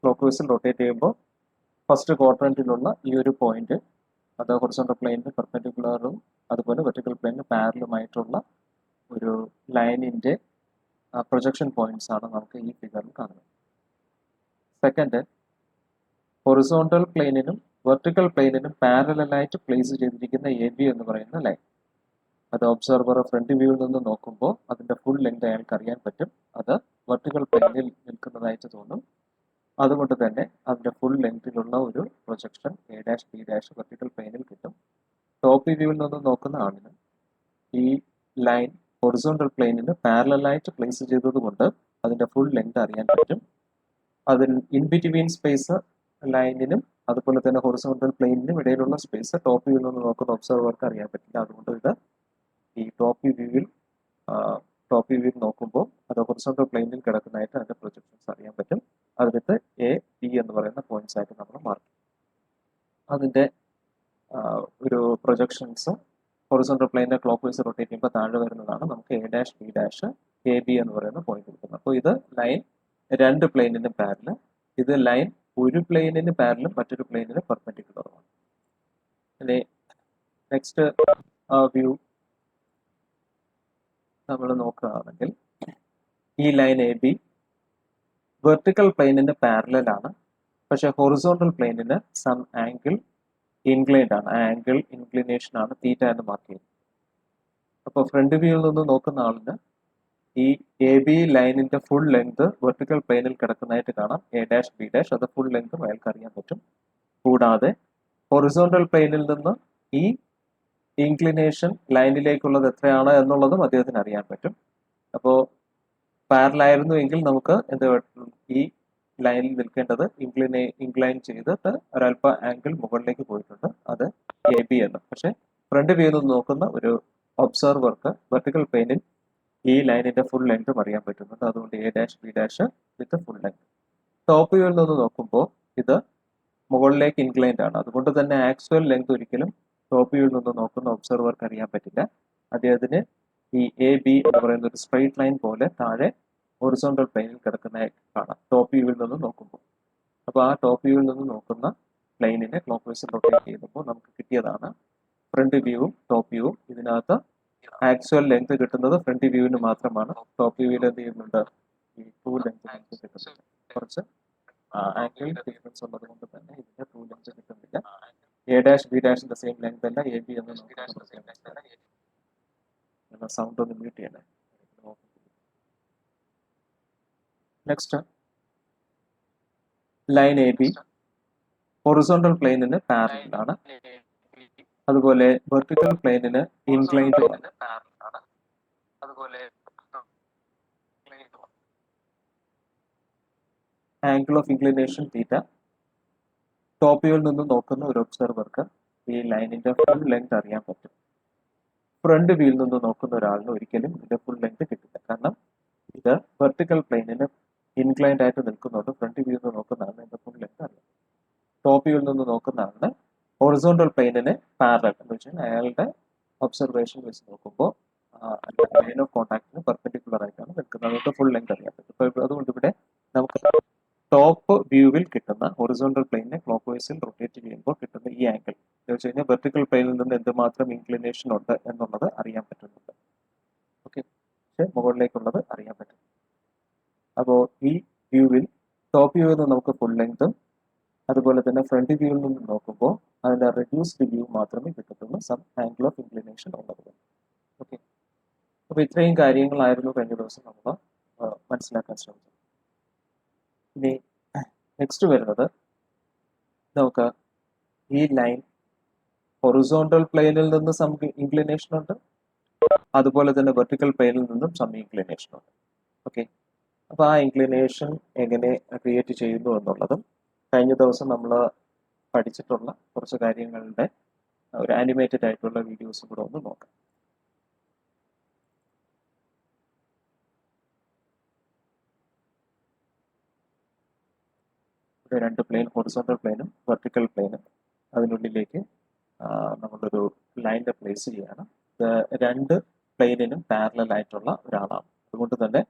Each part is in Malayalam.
ക്ലോക്ക് വൈസിൽ റൊട്ടേറ്റ് ചെയ്യുമ്പോൾ ഫസ്റ്റ് ക്വാഡ്രന്റിലുള്ള ഈ ഒരു പോയിന്റ് അത് ഹൊറിസോണ്ടൽ പ്ലെയിനിന് പെർപെൻഡിക്കുലറും അതുപോലെ വെർട്ടിക്കൽ പ്ലെയിനിന് പാരലുമായിട്ടുള്ള ഒരു ലൈനിന്റെ പ്രൊജക്ഷൻ പോയിന്റ്സ് ആണ് നമുക്ക് ഈ ഫിഗറിൽ കാണുന്നത്. സെക്കൻഡ്, ഹൊറിസോണ്ടൽ പ്ലെയിനിനും വെർട്ടിക്കൽ പ്ലെയിനിനും പാരലായിട്ട് പ്ലേസ് ചെയ്തിരിക്കുന്ന എ ബി എന്ന് പറയുന്ന ലൈൻ, അത് ഒബ്സർവർ ഫ്രണ്ട് വ്യൂവിൽ നിന്ന് നോക്കുമ്പോൾ അതിന്റെ ഫുൾ ലെങ്ത് അയാൾക്ക് അറിയാൻ പറ്റും. അത് വെർട്ടിക്കൽ പ്ലെയിനിൽ നിൽക്കുന്നതായിട്ട് തോന്നും. അതുകൊണ്ട് തന്നെ അതിന്റെ ഫുൾ ലെങ്തിലുള്ള ഒരു projection A dash B dash vertical പ്ലെയിനിൽ കിട്ടും. ടോപ്പ് വ്യൂവിൽ നിന്ന് നോക്കുന്ന ആളിന് ഈ ലൈൻ ഹൊറിസോണ്ടൽ പ്ലെയിനിന് പാരലായിട്ട് പ്ലേസ് ചെയ്തതുകൊണ്ട് അതിന്റെ ഫുൾ ലെങ്ത് അറിയാൻ പറ്റും. അതിൽ ഇൻ ബിറ്റ്വീൻ സ്പേസ് ലൈനിനും അതുപോലെ തന്നെ ഹൊറിസോണ്ടൽ പ്ലെയിനിനും ഇടയിലുള്ള സ്പേസ് ടോപ്പ് വ്യൂവിൽ നിന്ന് നോക്കുന്ന ഒബ്സർവർക്ക് അറിയാൻ പറ്റില്ല. അതുകൊണ്ട് ഇത് ഈ ടോപ്പ് വ്യൂവിൽ നോക്കുമ്പോൾ അത് ഹൊറിസോണ്ടൽ പ്ലെയിനിൽ കിടക്കുന്നതായിട്ട് അതിന്റെ പ്രൊജക്ഷൻസ് അറിയാൻ പറ്റും. അതിനകത്ത് എ ബി എന്ന് പറയുന്ന പോയിന്റ്സ് ആയിട്ട് നമ്മൾ മാർക്ക്. അതിന്റെ ഒരു പ്രൊജക്ഷൻസ് ഹൊറിസോണ്ടൽ പ്ലെയിനെ ക്ലോക്ക് വൈസ് റൊട്ടേറ്റ് ചെയ്യുമ്പോൾ താഴെ വരുന്നതാണ് നമുക്ക് A dash B dash A B എന്ന് പറയുന്ന പോയിന്റ് കിട്ടുന്നത്. അപ്പോൾ ഇത് ലൈൻ രണ്ട് പ്ലെയിനിനും പാരല്, ഇത് ലൈൻ ഒരു പ്ലെയിനിന് പാരലും മറ്റൊരു പ്ലെയിനിന് പെർപെൻഡിക്കുലറുമാണ്. ഇനി നെക്സ്റ്റ് വ്യൂ നമ്മൾ നോക്കുകയാണെങ്കിൽ ഈ ലൈൻ എ ബി വെർട്ടിക്കൽ പ്ലെയിനിന് പാരലാണ്, പക്ഷെ ഹൊറിസോണ്ടൽ പ്ലെയിനിന് സം ആംഗിൾ ഇൻക്ലൈൻഡ് ആണ്. ആ ആംഗിൾ ഇൻക്ലിനേഷൻ ആണ് തീറ്റ എന്ന് മാർക്ക് ചെയ്യുന്നത്. അപ്പോൾ ഫ്രണ്ട് വ്യൂവിൽ നിന്ന് നോക്കുന്ന ആളിന് ഈ എ ബി ലൈനിന്റെ ഫുൾ ലെങ്ത് വെർട്ടിക്കൽ പ്ലെയിനിൽ കിടക്കുന്നതായിട്ട് കാണാം. എ ഡാഷ് ബി ഡാഷ് അത് ഫുൾ ലെങ്തും അയാൾക്ക് അറിയാൻ പറ്റും. കൂടാതെ ഹൊറിസോണ്ടൽ പ്ലെയിനിൽ നിന്ന് ഈ ഇൻക്ലിനേഷൻ ലൈനിലേക്കുള്ളത് എത്രയാണ് എന്നുള്ളതും അദ്ദേഹത്തിന് അറിയാൻ പറ്റും. അപ്പോൾ പാരലായിരുന്നു എങ്കിൽ നമുക്ക് ഈ ലൈനിൽ നിൽക്കേണ്ടത് ഇൻക്ലൈൻ ചെയ്തിട്ട് ഒരല്പ ആംഗിൾ മുകളിലേക്ക് പോയിട്ടുണ്ട്, അത് എ ബി എന്ന്. പക്ഷെ ഫ്രണ്ട് വ്യൂ നിന്ന് നോക്കുന്ന ഒരു ഒബ്സർവർക്ക് വെർട്ടിക്കൽ പ്ലെയിനിൽ ഈ ലൈനിന്റെ ഫുൾ ലെങ്തും അറിയാൻ പറ്റുന്നുണ്ട്. അതുകൊണ്ട് A dash B dash with full length. Top വ്യൂവിൽ നിന്ന് നോക്കുമ്പോൾ ഇത് മുകളിലേക്ക് ഇൻക്ലൈൻഡ് ആണ്. അതുകൊണ്ട് തന്നെ ആക്ച്വൽ ലെങ്ത് ഒരിക്കലും ടോപ്പ് വ്യൂവിൽ നിന്ന് നോക്കുന്ന ഒബ്സർവർക്ക് അറിയാൻ പറ്റില്ല. അദ്ദേഹത്തിന് ഈ എ ബി എന്ന് പറയുന്ന ഒരു സ്ട്രെയിറ്റ് ലൈൻ പോലെ താഴെ ഹൊറിസോണ്ടൽ പ്ലെയിനിൽ കിടക്കുന്ന കാണാം ടോപ്പ് വ്യൂവിൽ നിന്ന് നോക്കുമ്പോൾ. അപ്പോൾ ആ ടോപ്പ് വ്യൂവിൽ നിന്ന് നോക്കുന്ന പ്ലെയിനിനെ ക്ലോക്ക് വൈസ് റൊട്ടേറ്റ് ചെയ്യുമ്പോൾ നമുക്ക് കിട്ടിയതാണ് ഫ്രണ്ട് വ്യൂവും ടോപ്പ് വ്യൂവും. ഇതിനകത്ത് ആക്ച്വൽ ലെങ്ത് കിട്ടുന്നത് ഫ്രണ്ട് വ്യൂവിന് മാത്രമാണ്. ടോപ്പ് വ്യൂവിൽ എന്ത് ചെയ്യുന്നുണ്ട്, ഈ ടൂ ലെങ്ത് കിട്ടുന്നില്ല. കുറച്ച് ആംഗിൾ ഡിഫറൻസ് ഉള്ളത് കൊണ്ട് തന്നെ ഇതിന്റെ ടൂ ലെങ്ത് കിട്ടുന്നില്ല. എ ഡാഷ് ബി ഡാഷിന്റെ സെയിം ലെങ്ത് അല്ല എ ബി എന്ന് സൗണ്ട് ഒന്ന് മ്യൂട്ട് ചെയ്യണേ. Next, line A B horizontal പ്ലെയിനിന് പാരലൽ ആണ്, അതുപോലെ വെർട്ടിക്കൽ പ്ലെയിനിന് ഇൻക്ലൈൻഡ് ആണ്. Angle of inclination theta. Top വ്യൂവിൽ നിന്ന് നോക്കുന്ന ഒരു ഒബ്സർവർക്ക് ഈ ലൈനിന്റെ ഫുൾ ലെങ്ത് അറിയാൻ പറ്റും. ഫ്രണ്ട് വ്യൂവിൽ നിന്ന് നോക്കുന്ന ഒരാളിന് ഒരിക്കലും ഇതിന്റെ ഫുൾ ലെങ്ത് കിട്ടില്ല. കാരണം ഇത് വെർട്ടിക്കൽ പ്ലെയിനിന് ഇൻക്ലൈൻഡ് ആയിട്ട് നിൽക്കുന്നതുകൊണ്ട് ഫ്രണ്ട് വ്യൂവിൽ നിന്ന് നോക്കുന്ന ആളിന് ഇതിന്റെ ഫുൾ ലെങ്ത് അറിയാം. ടോപ്പ് വ്യൂവിൽ നിന്ന് നോക്കുന്ന ആളിന് ഹൊറിസോണ്ടൽ പ്ലെയിനിന് പാരലൽ എന്ന് വെച്ചാൽ അയാളുടെ ഒബ്സർവേഷൻ വെച്ച് നോക്കുമ്പോൾ ലൈൻ ഓഫ് കോൺടാക്ടിന് പെർപെൻഡിക്കുലർ ആയിട്ടാണ് നിൽക്കുന്നത്. അതുകൊണ്ട് ഫുൾ ലെങ്ത് അറിയാൻ പറ്റും. അതുകൊണ്ട് ഇവിടെ നമുക്ക് ടോപ്പ് വ്യൂവിൽ കിട്ടുന്ന ഹൊറിസോണ്ടൽ പ്ലെയിനെ ക്ലോക്ക് വൈസിൽ റൊട്ടേറ്റ് ചെയ്യുമ്പോൾ കിട്ടുന്ന ഈ ആംഗിൾ എന്ന് വെച്ച് കഴിഞ്ഞാൽ വെർട്ടിക്കൽ പ്ലെയിനിൽ നിന്ന് എന്തുമാത്രം ഇൻക്ലിനേഷൻ ഉണ്ട് എന്നുള്ളത് അറിയാൻ പറ്റുന്നുണ്ട്. ഓക്കെ, പക്ഷെ മുകളിലേക്കുള്ളത് അറിയാൻ പറ്റും. അപ്പോൾ ഈ വ്യൂവിൽ ടോപ്പ് വ്യൂവിൽ നിന്ന് നമുക്ക് ഫുൾ ലെങ്തും അതുപോലെ തന്നെ ഫ്രണ്ട് വ്യൂവിൽ നിന്ന് നോക്കുമ്പോൾ അതിന്റെ റെഡ്യൂസ്ഡ് വ്യൂ മാത്രമേ കിട്ടത്തുള്ളൂ, സം ആംഗിൾ ഓഫ് ഇൻക്ലിനേഷൻ ഉള്ളത്. ഓക്കെ, അപ്പോൾ ഇത്രയും കാര്യങ്ങളായിരുന്നു കഴിഞ്ഞ ദിവസം നമ്മൾ മനസ്സിലാക്കാൻ ശ്രമിച്ചത്. ഇനി നെക്സ്റ്റ് വരുന്നത് നമുക്ക് ഈ ലൈൻ ഹൊറിസോണ്ടൽ പ്ലെയിനിൽ നിന്ന് സം ഇൻക്ലിനേഷൻ ഉണ്ട്, അതുപോലെ തന്നെ വെർട്ടിക്കൽ പ്ലെയിനിൽ നിന്നും സം ഇൻക്ലിനേഷൻ ഉണ്ട്. ഓക്കെ, അപ്പോൾ ആ ഇൻക്ലിനേഷൻ എങ്ങനെ ക്രിയേറ്റ് ചെയ്യുന്നു എന്നുള്ളതും കഴിഞ്ഞ ദിവസം നമ്മൾ പഠിച്ചിട്ടുള്ള കുറച്ച് കാര്യങ്ങളുടെ ഒരു ആനിമേറ്റഡ് ആയിട്ടുള്ള വീഡിയോസും കൂടെ ഒന്ന് നോക്കാം. ഇവിടെ രണ്ട് പ്ലെയിൻ, ഹൊറിസോണ്ടൽ പ്ലെയിനും വെർട്ടിക്കൽ പ്ലെയിനും, അതിനുള്ളിലേക്ക് നമ്മളൊരു ലൈനിനെ പ്ലേസ് ചെയ്യുകയാണ്. ഇത് രണ്ട് പ്ലെയിനിനും പാരലൽ ആയിട്ടുള്ള ഒരാളാണ്. അതുകൊണ്ട് തന്നെ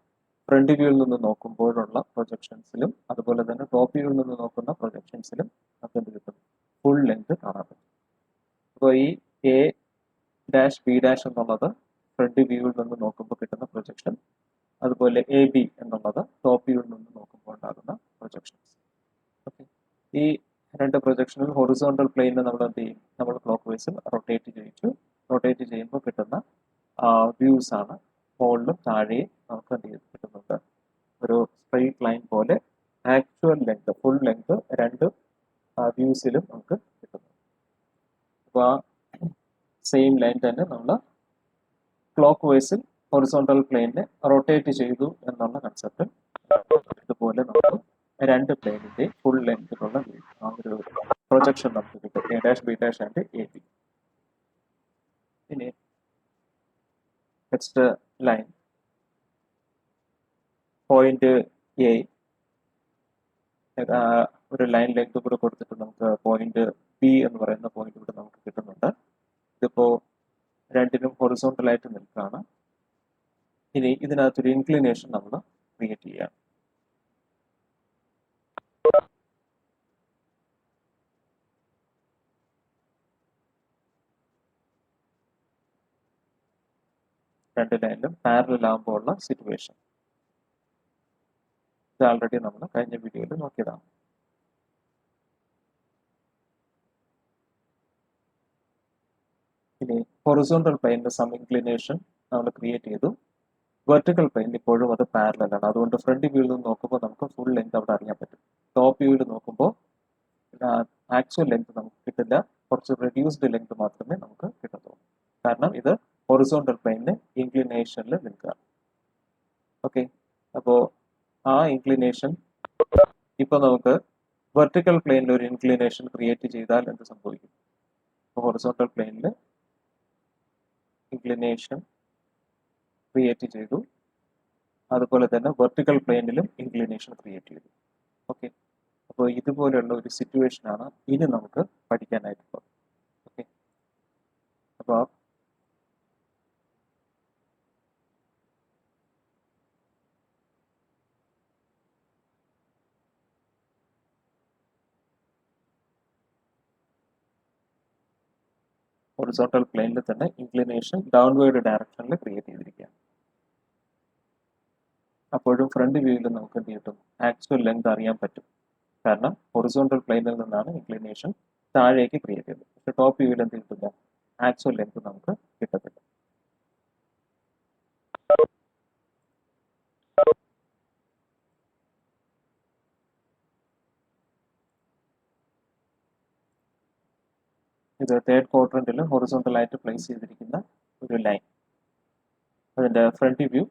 ഫ്രണ്ട് വ്യൂവിൽ നിന്ന് നോക്കുമ്പോഴുള്ള പ്രൊജക്ഷൻസിലും അതുപോലെ തന്നെ ടോപ്പ് വ്യൂവിൽ നിന്ന് നോക്കുന്ന പ്രൊജക്ഷൻസിലും നമുക്ക് എന്ത് കിട്ടും? ഫുൾ ലെങ്ത് കാണാൻ പറ്റും. അപ്പോൾ ഈ എ ഡാഷ് ബി ഡാഷ് എന്നുള്ളത് ഫ്രണ്ട് വ്യൂവിൽ നിന്ന് നോക്കുമ്പോൾ കിട്ടുന്ന പ്രൊജക്ഷൻ, അതുപോലെ എ ബി എന്നുള്ളത് ടോപ്പ് വ്യൂവിൽ നിന്ന് നോക്കുമ്പോൾ ഉണ്ടാകുന്ന പ്രൊജക്ഷൻസ്. ഓക്കെ, ഈ രണ്ട് പ്രൊജക്ഷനിൽ ഹൊറിസോണ്ടൽ പ്ലെയിനിൽ നമ്മൾ എന്ത് ചെയ്യും? നമ്മൾ ക്ലോക്ക് വൈസിൽ റൊട്ടേറ്റ് ചെയ്യിച്ചു. റൊട്ടേറ്റ് ചെയ്യുമ്പോൾ കിട്ടുന്ന വ്യൂസ് ആണ് മുകളിലും താഴെയും നമുക്ക് എന്ത് ചെയ്ത് കിട്ടുന്നുണ്ട്? ഒരു സ്ട്രെയിറ്റ് ലൈൻ പോലെ ആക്ച്വൽ ലെങ്ത്, ഫുൾ ലെങ്ത് രണ്ട് വ്യൂസിലും നമുക്ക് കിട്ടുന്നു. അപ്പോൾ ആ സെയിം ലൈൻ തന്നെ നമ്മൾ ക്ലോക്ക് വൈസിൽ ഹൊറിസോണ്ടൽ പ്ലെയിനിനെ റൊട്ടേറ്റ് ചെയ്തു എന്നുള്ള കൺസെപ്റ്റ്. ഇതുപോലെ നമുക്ക് രണ്ട് പ്ലെയിനിന്റെ ഫുൾ ലെങ്തിലുള്ള ആ ഒരു പ്രൊജക്ഷൻ നമുക്ക് കിട്ടും, A dash B dash and A B. ഇനി നെക്സ്റ്റ് ലൈൻ പോയിന്റ് എ, ഒരു ലൈൻ ലെങ്ത് കൂടെ കൊടുത്തിട്ട് നമുക്ക് പോയിന്റ് ബി എന്ന് പറയുന്ന പോയിന്റ് കൂടെ നമുക്ക് കിട്ടുന്നുണ്ട്. ഇതിപ്പോ രണ്ടിനും ഹൊറിസോണ്ടൽ ആയിട്ട് നിൽക്കുകയാണ്. ഇനി ഇതിനകത്തൊരു ഇൻക്ലിനേഷൻ നമ്മൾ ക്രിയേറ്റ് ചെയ്യാം. രണ്ട് ലൈനിലും പാരലൽ ആകുമ്പോൾ ഉള്ള സിറ്റുവേഷൻ ഇത് ആൾറെഡി നമ്മൾ കഴിഞ്ഞ വീഡിയോയിൽ നോക്കിയതാണ്. ഇനി ഹൊറിസോണ്ടൽ പ്ലെയിനിന്റെ സം ഇൻക്ലിനേഷൻ നമ്മൾ ക്രിയേറ്റ് ചെയ്തു. വെർട്ടിക്കൽ പ്ലെയിൻ ഇപ്പോഴും അത് പാരലൽ ആണ്. അതുകൊണ്ട് ഫ്രണ്ട് വ്യൂവിൽ നിന്ന് നോക്കുമ്പോൾ നമുക്ക് ഫുൾ ലെങ്ത് അവിടെ അറിയാൻ പറ്റും. ടോപ്പ് വ്യൂവിൽ നോക്കുമ്പോൾ ആക്ച്വൽ ലെങ്ത് നമുക്ക് കിട്ടില്ല, കുറച്ച് റെഡ്യൂസ്ഡ് ലെങ്ത് മാത്രമേ നമുക്ക് കിട്ടത്തുള്ളൂ. കാരണം ഇത് ഹൊറിസോണ്ടൽ പ്ലെയിനിന് ഇൻക്ലിനേഷനിൽ നിൽക്കുക. ഓക്കെ, അപ്പോൾ ആ ഇൻക്ലിനേഷൻ ഇപ്പോൾ നമുക്ക് വെർട്ടിക്കൽ പ്ലെയിനിൽ ഒരു ഇൻക്ലിനേഷൻ ക്രിയേറ്റ് ചെയ്താൽ എന്ത് സംഭവിക്കും? ഹൊറിസോണ്ടൽ പ്ലെയിനിൽ ഇൻക്ലിനേഷൻ ക്രിയേറ്റ് ചെയ്തു, അതുപോലെ തന്നെ വെർട്ടിക്കൽ പ്ലെയിനിലും ഇൻക്ലിനേഷൻ ക്രിയേറ്റ് ചെയ്തു. ഓക്കെ, അപ്പോൾ ഇതുപോലെയുള്ള ഒരു സിറ്റുവേഷൻ ആണ് ഇനി നമുക്ക് പഠിക്കാനായിട്ടുള്ളത്. ഓക്കെ, അപ്പോൾ ഹൊറിസോണ്ടൽ പ്ലെയിനിൽ തന്നെ ഇൻക്ലിനേഷൻ ഡൗൺവേർഡ് ഡയറക്ഷനിൽ ക്രിയേറ്റ് ചെയ്തിരിക്കുകയാണ്. അപ്പോഴും ഫ്രണ്ട് വ്യൂവിൽ നമുക്ക് എന്ത് കിട്ടും? ആക്ച്വൽ ലെങ്ത് അറിയാൻ പറ്റും. കാരണം ഹൊറിസോണ്ടൽ പ്ലെയിനിൽ നിന്നാണ് ഇൻക്ലിനേഷൻ താഴേക്ക് ക്രിയേറ്റ് ചെയ്തത്. പക്ഷെ ടോപ്പ് വ്യൂവിൽ എന്ത് കിട്ടില്ല? ആക്ച്വൽ ലെങ്ത് നമുക്ക് കിട്ടത്തില്ല. ഇത് തേർഡ് ക്വാഡ്രന്റിൽ ഹൊറിസോണ്ടൽ ആയിട്ട് പ്ലേസ് ചെയ്തിരിക്കുന്ന ഒരു ലൈൻ. അതിന്റെ ഫ്രണ്ട് വ്യൂ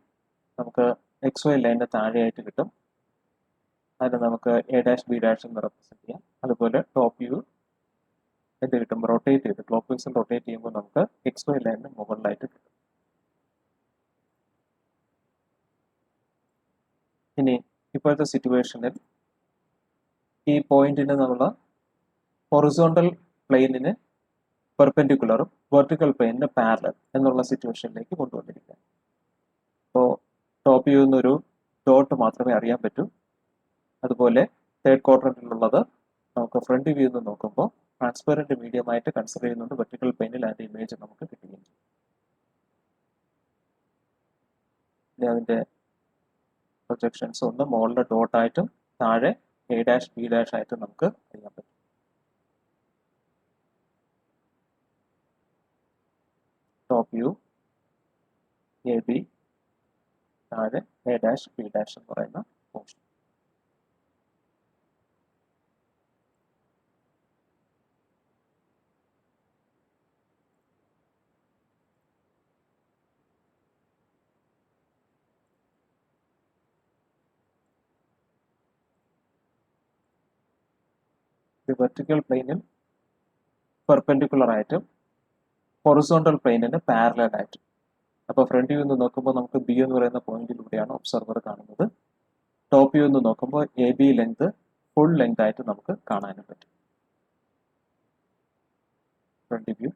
നമുക്ക് എക്സ് വൈ ലൈനിന്റെ താഴെയായിട്ട് കിട്ടും. അതിന് നമുക്ക് എ ഡാഷ് ബി ഡാഷ് എന്ന് റെപ്രസെന്റ് ചെയ്യാം. അതുപോലെ ടോപ്പ് വ്യൂ എന്ത് കിട്ടും? റൊട്ടേറ്റ് ചെയ്ത് ക്ലോക്ക് വൈസിൽ റൊട്ടേറ്റ് ചെയ്യുമ്പോൾ നമുക്ക് എക്സ് വൈ ലൈനിന് മുകളിലായിട്ട് കിട്ടും. ഇനി ഇപ്പോഴത്തെ സിറ്റുവേഷനിൽ ഈ പോയിന്റിനെ നമ്മൾ ഹൊറിസോണ്ടൽ പ്ലെയിനിന് പെർപെൻഡിക്കുലറും വെർട്ടിക്കൽ പ്ലെയിനിന് പാരലൽ എന്നുള്ള സിറ്റുവേഷനിലേക്ക് കൊണ്ടുവന്നിരിക്കുക. അപ്പോൾ ടോപ്പ് വ്യൂ എന്നൊരു ഡോട്ട് മാത്രമേ അറിയാൻ പറ്റൂ. അതുപോലെ തേർഡ് ക്വാഡ്രന്റിലുള്ളത് നമുക്ക് ഫ്രണ്ട് വ്യൂ എന്ന് നോക്കുമ്പോൾ ട്രാൻസ്പെറന്റ് മീഡിയം ആയിട്ട് കൺസിഡർ ചെയ്യുന്നുണ്ട്. വെർട്ടിക്കൽ പ്ലെയിനിൽ അതിന്റെ ഇമേജ് നമുക്ക് കിട്ടുകയും ചെയ്യും. ഇനി അതിന്റെ പ്രൊജക്ഷൻസ് ഒന്ന് മുകളിലെ ഡോട്ടായിട്ടും താഴെ എ ഡാഷ് ബി ഡാഷ് ആയിട്ടും നമുക്ക് അറിയാൻ പറ്റും. ടോപ്പ് വ്യൂ എ ബി, താഴെ എ ഡാഷ് ബി ഡാഷ് എന്ന് പറയുന്ന പോർഷൻ. വെർട്ടിക്കൽ പ്ലെയിനിൽ പെർപെൻഡിക്കുലർ ആയിട്ടും ഹൊറിസോണ്ടൽ പ്ലെയിനിന് പാരലൽ ആയിട്ടും. അപ്പോൾ ഫ്രണ്ട് വ്യൂ നിന്ന് നോക്കുമ്പോൾ നമുക്ക് ബി എന്ന് പറയുന്ന പോയിന്റിലൂടെയാണ് ഒബ്സർവർ കാണുന്നത്. ടോപ്പ് വ്യൂ എന്ന് നോക്കുമ്പോൾ A B length full length ആയിട്ട് നമുക്ക് കാണാനും പറ്റും. ഫ്രണ്ട് വ്യൂ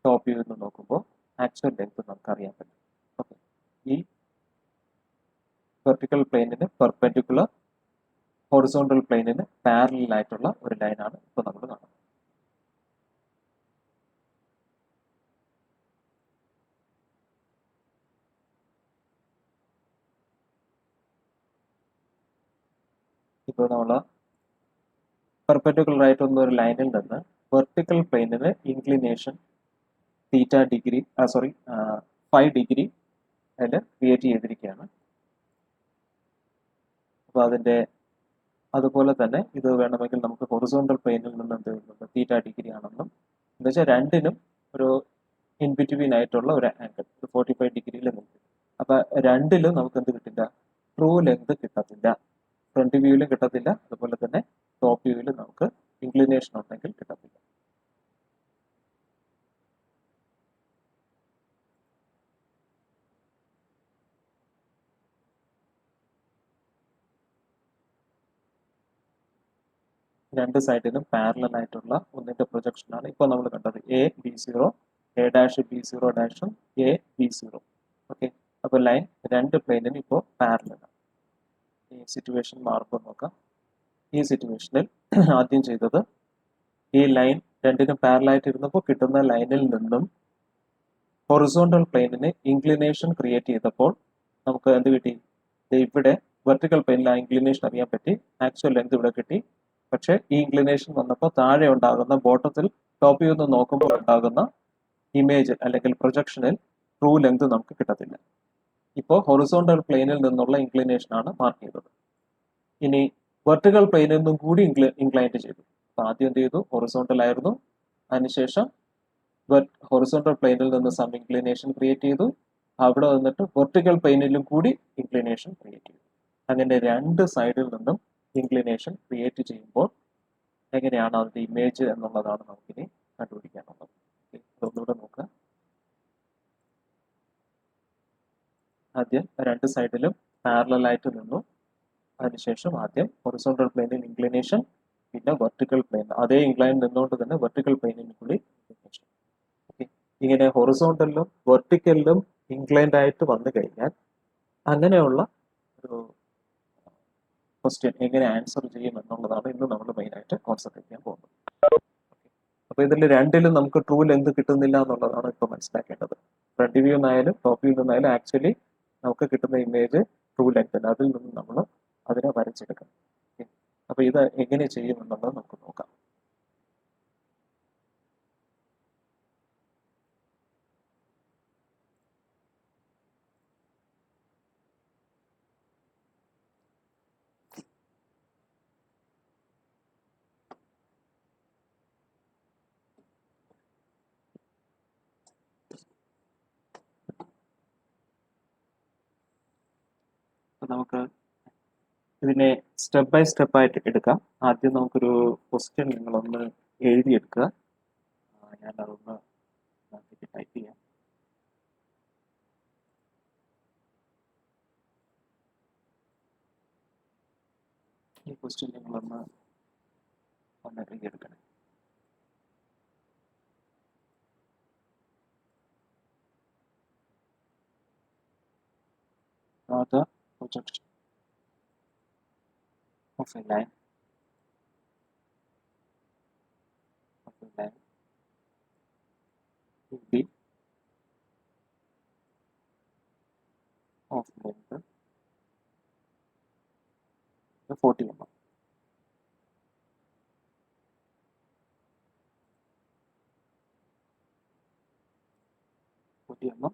ടോപ്പ് വ്യൂ എന്ന് നോക്കുമ്പോൾ ആക്ച്വൽ ലെങ്ത് നമുക്ക് അറിയാൻ പറ്റും. ഓക്കെ, ഈ വെർട്ടിക്കൽ പ്ലെയിനിന് പെർപെൻഡിക്കുലർ, ഹൊറിസോണ്ടൽ പ്ലെയിനിന് പാരലൽ ആയിട്ടുള്ള ഒരു ലൈനാണ് ഇപ്പോൾ നമ്മൾ കാണുന്നത്. ഇപ്പോൾ നമ്മൾ പെർപെൻഡിക്കുലർ ആയിട്ടുള്ള ഒരു ലൈനിൽ നിന്ന് വെർട്ടിക്കൽ പ്ലെയിനിന് ഇൻക്ലിനേഷൻ തീറ്റ ഡിഗ്രി 5 ഡിഗ്രി അതിൽ ക്രിയേറ്റ് ചെയ്തിരിക്കുകയാണ്. അപ്പോൾ അതുപോലെ തന്നെ ഇത് വേണമെങ്കിൽ നമുക്ക് ഹൊറിസോണ്ടൽ പ്ലെയിനിൽ നിന്ന് എന്ത് ചെയ്യുന്നുണ്ട്, തീറ്റ ഡിഗ്രി ആണെന്നും, എന്ന് വെച്ചാൽ രണ്ടിനും ഒരു ഇൻ ബിറ്റ്വീൻ ആയിട്ടുള്ള ഒരു ആംഗിൾ 45 ഡിഗ്രിയിൽ നിൽക്കും. അപ്പൊ രണ്ടിലും നമുക്ക് എന്ത് കിട്ടില്ല, ട്രൂ ലെങ്ത് കിട്ടത്തില്ല. ഫ്രണ്ട് വ്യൂവിലും കിട്ടത്തില്ല, അതുപോലെ തന്നെ ടോപ്പ് വ്യൂവിലും നമുക്ക് ഇൻക്ലിനേഷൻ ഉണ്ടെങ്കിൽ കിട്ടത്തില്ല. രണ്ട് സൈഡിലും പാരലൽ ആയിട്ടുള്ള ഒന്നിന്റെ പ്രൊജക്ഷനാണ് ഇപ്പോൾ നമ്മൾ കണ്ടത്. A B0, A', B0', A B0. Okay, അപ്പോൾ ലൈൻ രണ്ട് പ്ലെയിനിന് ഇപ്പോൾ പാരലലാണ്. ഈ സിറ്റുവേഷൻ മാറുമ്പോൾ നോക്കാം. ഈ സിറ്റുവേഷനിൽ ആദ്യം ചെയ്തത്, ഈ ലൈൻ രണ്ടിനും പാരലായിട്ട് ഇരുന്നപ്പോൾ കിട്ടുന്ന ലൈനിൽ നിന്നും ഹൊറിസോണ്ടൽ പ്ലെയിനിന് ഇൻക്ലിനേഷൻ ക്രിയേറ്റ് ചെയ്തപ്പോൾ നമുക്ക് എന്ത് കിട്ടി, ഇവിടെ വെർട്ടിക്കൽ പ്ലെയിനിൽ ആ ഇൻക്ലിനേഷൻ അറിയാൻ പറ്റി, ആക്ച്വൽ ലെങ്ത് ഇവിടെ കിട്ടി. പക്ഷേ ഈ ഇൻക്ലിനേഷൻ വന്നപ്പോൾ താഴെ ഉണ്ടാകുന്ന ബോട്ടത്തിൽ ടോപ്പ് വ്യൂ നിന്ന് നോക്കുമ്പോൾ ഉണ്ടാകുന്ന ഇമേജ് അല്ലെങ്കിൽ പ്രൊജക്ഷനിൽ ട്രൂ ലെങ്ത് നമുക്ക് കിട്ടത്തില്ല. ഇപ്പോൾ ഹൊറിസോണ്ടൽ പ്ലെയിനിൽ നിന്നുള്ള ഇൻക്ലിനേഷൻ ആണ് മാർക്ക് ചെയ്തത്. ഇനി വെർട്ടിക്കൽ പ്ലെയിനിൽ നിന്നും കൂടി ഇൻക്ലൈൻഡ് ചെയ്തു. അപ്പൊ ആദ്യം എന്ത് ചെയ്തു, ഹൊറിസോണ്ടൽ ആയിരുന്നു, അതിനുശേഷം ഹൊറിസോണ്ടൽ പ്ലെയിനിൽ നിന്ന് സം ഇൻക്ലിനേഷൻ ക്രിയേറ്റ് ചെയ്തു, അവിടെ വന്നിട്ട് വെർട്ടിക്കൽ പ്ലെയിനിലും കൂടി ഇൻക്ലിനേഷൻ ക്രിയേറ്റ് ചെയ്തു. അങ്ങനെ രണ്ട് സൈഡിൽ നിന്നും ഇൻക്ലിനേഷൻ ക്രിയേറ്റ് ചെയ്യുമ്പോൾ എങ്ങനെയാണ് അതിന്റെ ഇമേജ് എന്നുള്ളതാണ് നമുക്കിനി കണ്ടുപിടിക്കാനുള്ളത്. ഒന്നുകൂടെ നോക്കുക. ആദ്യം രണ്ട് സൈഡിലും പാരലൽ ആയിട്ട് നിന്നു, അതിനുശേഷം ആദ്യം ഹൊറിസോണ്ടൽ പ്ലെയിനിൽ ഇൻക്ലിനേഷൻ, പിന്നെ വെർട്ടിക്കൽ പ്ലെയിൻ അതേ ഇൻക്ലൈൻ നിന്നുകൊണ്ട് തന്നെ വെർട്ടിക്കൽ പ്ലെയിനിൽ കൂടി ഇൻക്ലിനേഷൻ. ഓക്കെ, ഇങ്ങനെ ഹൊറിസോണ്ടലിലും വെർട്ടിക്കലിലും ഇൻക്ലൈൻഡ് ആയിട്ട് വന്നു കഴിഞ്ഞാൽ അങ്ങനെയുള്ള ഒരു ക്വസ്റ്റ്യൻ എങ്ങനെ ആൻസർ ചെയ്യും എന്നുള്ളതാണ് ഇന്ന് നമ്മൾ മെയിനായിട്ട് കോൺസെൻട്രേറ്റ് ചെയ്യാൻ പോകുന്നത്. അപ്പൊ ഇതിൽ രണ്ടിലും നമുക്ക് ട്രൂ ലെങ്ത് കിട്ടുന്നില്ല എന്നുള്ളതാണ് ഇപ്പോൾ മനസ്സിലാക്കേണ്ടത്. ഫ്രണ്ട് വ്യൂ നിന്നായാലും ടോപ്പ് വ്യൂ നിന്നായാലും ആക്ച്വലി നമുക്ക് കിട്ടുന്ന ഇമേജ് ട്രൂ ലെങ്ത് അല്ല, അതിൽ നിന്ന് നമ്മൾ അതിനെ വരച്ചെടുക്കണം. അപ്പൊ ഇത് എങ്ങനെ ചെയ്യും എന്നുള്ളത് നമുക്ക് നോക്കാം. നമുക്ക് ഇതിനെ സ്റ്റെപ്പ് ബൈ സ്റ്റെപ്പ് ആയിട്ട് എടുക്കാം. ആദ്യം നമുക്കൊരു ക്വസ്റ്റ്യൻ നിങ്ങളൊന്ന് എഴുതിയെടുക്കുക. ഞാൻ അതൊന്ന് ടൈപ്പ് ചെയ്യാം. ഈ ക്വസ്റ്റ്യൻ നിങ്ങളൊന്ന് എഴുതിയെടുക്കണം. The projection of a line will be of length 40 mm.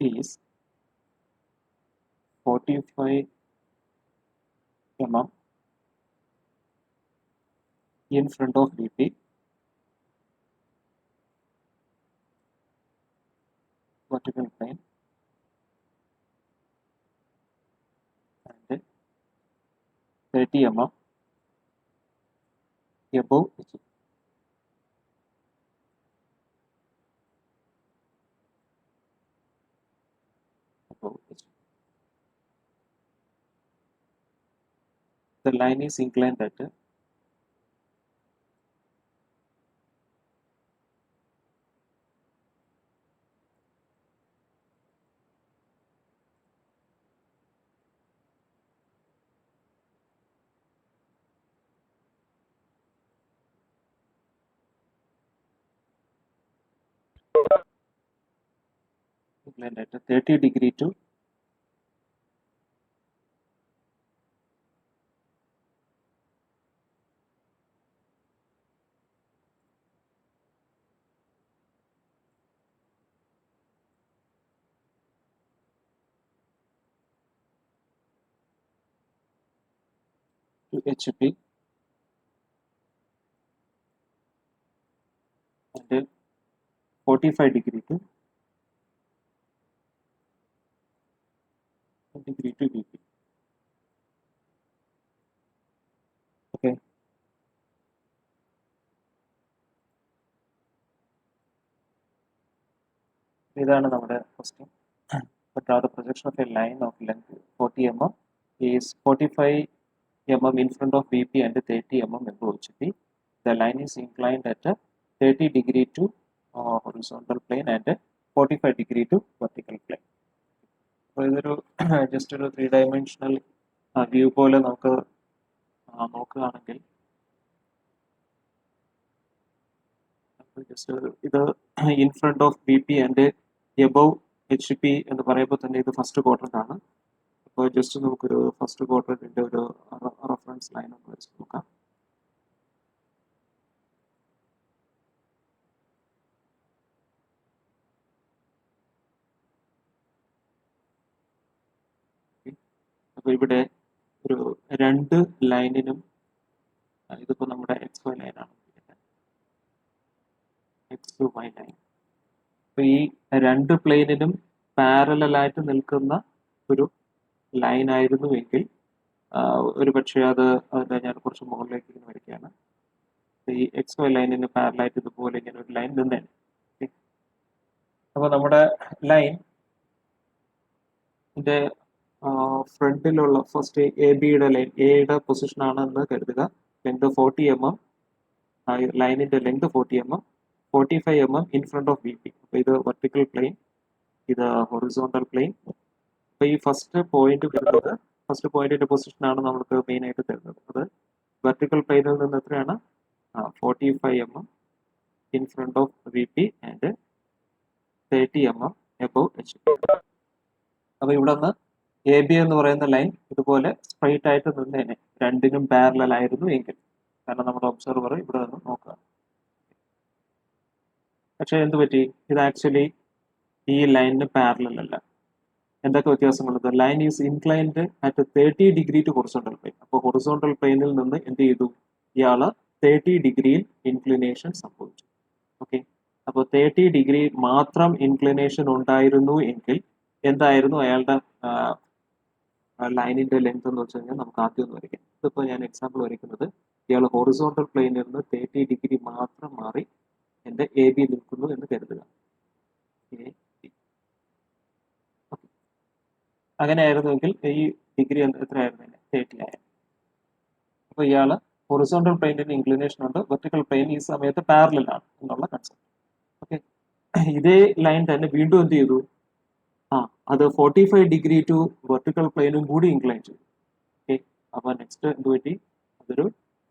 Is 45 mm in front of VP, vertical plane, and 30 mm above HG. The line is inclined at inclined at 30 degree to HP and 45 degree to VP. Okay. ഇതാണ് നമ്മുടെ question. Draw the projection of a line of length 40 mm is 45 mm in front of VP and 30 mm above HP. The line is inclined at 30 degree to horizontal plane and 45 degree to vertical plane. അപ്പോൾ ഇതൊരു ജസ്റ്റ് ഒരു 3-dimensional വ്യൂ പോലെ നമുക്ക് നോക്കുകയാണെങ്കിൽ ജസ്റ്റ് ഇത് in front of B P and above H P എന്ന് പറയുമ്പോൾ തന്നെ ഇത് ഫസ്റ്റ് ക്വാഡ്രന്റ് ആണ്. അപ്പോൾ ജസ്റ്റ് നമുക്കൊരു ഫസ്റ്റ് ക്വാഡ്രന്റിന്റെ ഒരു റെഫറൻസ് ലൈൻ ഒന്ന് വെച്ച് നോക്കാം. അപ്പോൾ ഇവിടെ ഒരു രണ്ട് ലൈനിനും ഇതിപ്പോൾ നമ്മുടെ എക്സ് വൈ ലൈനാണ്, എക്സ് ടു വൈ ലൈൻ. അപ്പോൾ ഈ രണ്ട് പ്ലെയിനിനും പാരലായിട്ട് നിൽക്കുന്ന ഒരു ലൈൻ ആയിരുന്നു എങ്കിൽ ഒരു പക്ഷേ അതിൻ്റെ ഞാൻ കുറച്ച് മുകളിലേക്ക് ഇങ്ങനെ വരികയാണ്. ഈ എക്സ് വൈ ലൈനിന് പാരലായിട്ട് ഇതുപോലെ ഇങ്ങനെ ഒരു ലൈൻ നിന്നേനെ. അപ്പോൾ നമ്മുടെ ലൈൻ ഇതിൻ്റെ ഫ്രണ്ടിലുള്ള ഫസ്റ്റ് എ ബിയുടെ ലൈൻ എയുടെ പൊസിഷൻ ആണെന്ന് കരുതുക. ലെങ്ത് 40 mm, ലൈനിന്റെ length 40 mm, 45 mm in front of B P. അപ്പോൾ ഇത് വെർട്ടിക്കൽ പ്ലെയിൻ, ഇത് ഹൊറിസോണ്ടൽ പ്ലെയിൻ. അപ്പോൾ ഈ ഫസ്റ്റ് പോയിന്റ് വരുന്നത് ഫസ്റ്റ് പോയിന്റിന്റെ പൊസിഷൻ ആണ് നമുക്ക് മെയിൻ ആയിട്ട് തരുന്നത്. അത് വെർട്ടിക്കൽ പ്ലെയിനിൽ നിന്ന് എത്രയാണ് 45 mm in front of V P and 30 mm above H P. അപ്പോൾ ഇവിടെ നിന്ന് എ ബി എന്ന് പറയുന്ന ലൈൻ ഇതുപോലെ സ്ട്രൈറ്റ് ആയിട്ട് നിന്നേനെ, രണ്ടിനും പാരലൽ ആയിരുന്നു എങ്കിൽ. കാരണം നമ്മുടെ ഒബ്സർവർ ഇവിടെ നിന്ന് നോക്കുക. പക്ഷെ എന്ത് പറ്റി, ഇത് ആക്ച്വലി ഈ ലൈനിന് പാരലൽ അല്ല. എന്തൊക്കെ വ്യത്യാസങ്ങളുണ്ട്? Line is inclined at 30 degree to horizontal plane. അപ്പോൾ ഹൊറിസോണ്ടൽ പ്ലെയിനിൽ നിന്ന് എന്ത് ചെയ്തു, ഇയാള് 30 ഡിഗ്രിയിൽ ഇൻക്ലിനേഷൻ സംഭവിച്ചു. ഓക്കെ, അപ്പോൾ 30 ഡിഗ്രി മാത്രം ഇൻക്ലിനേഷൻ ഉണ്ടായിരുന്നു എങ്കിൽ എന്തായിരുന്നു അയാളുടെ ലൈനിന്റെ ലെങ്ത് എന്ന് വെച്ച് കഴിഞ്ഞാൽ നമുക്ക് ആദ്യം ഒന്ന് വരയ്ക്കാം. ഇതിപ്പോൾ ഞാൻ എക്സാമ്പിൾ വരയ്ക്കുന്നത്, ഇയാൾ ഹൊറിസോണ്ടൽ പ്ലെയിനിൽ നിന്ന് 30 ഡിഗ്രി മാത്രം മാറി എൻ്റെ എ ബി നിൽക്കുന്നു എന്ന് കരുതുക. അങ്ങനെയായിരുന്നുവെങ്കിൽ ഈ ഡിഗ്രി എത്രയായിരുന്നു, 30 ആയിരുന്നു. അപ്പോൾ ഇയാൾ ഹൊറിസോണ്ടൽ പ്ലെയിനിന് ഇൻക്ലിനേഷൻ ഉണ്ട്, വെർട്ടിക്കൽ പ്ലെയിൻ ഈ സമയത്ത് പാരലൽ ആണ് എന്നുള്ള കൺസെപ്റ്റ്. ഓക്കെ, ഇതേ ലൈൻ തന്നെ വീണ്ടും എന്ത് ചെയ്തു, അത് 45 ഡിഗ്രി ടു വെർട്ടിക്കൽ പ്ലെയിനും കൂടി ഇൻക്ലൈൻ ചെയ്തു. ഓക്കെ, അപ്പോൾ നെക്സ്റ്റ് എന്ത് പറ്റി, അതൊരു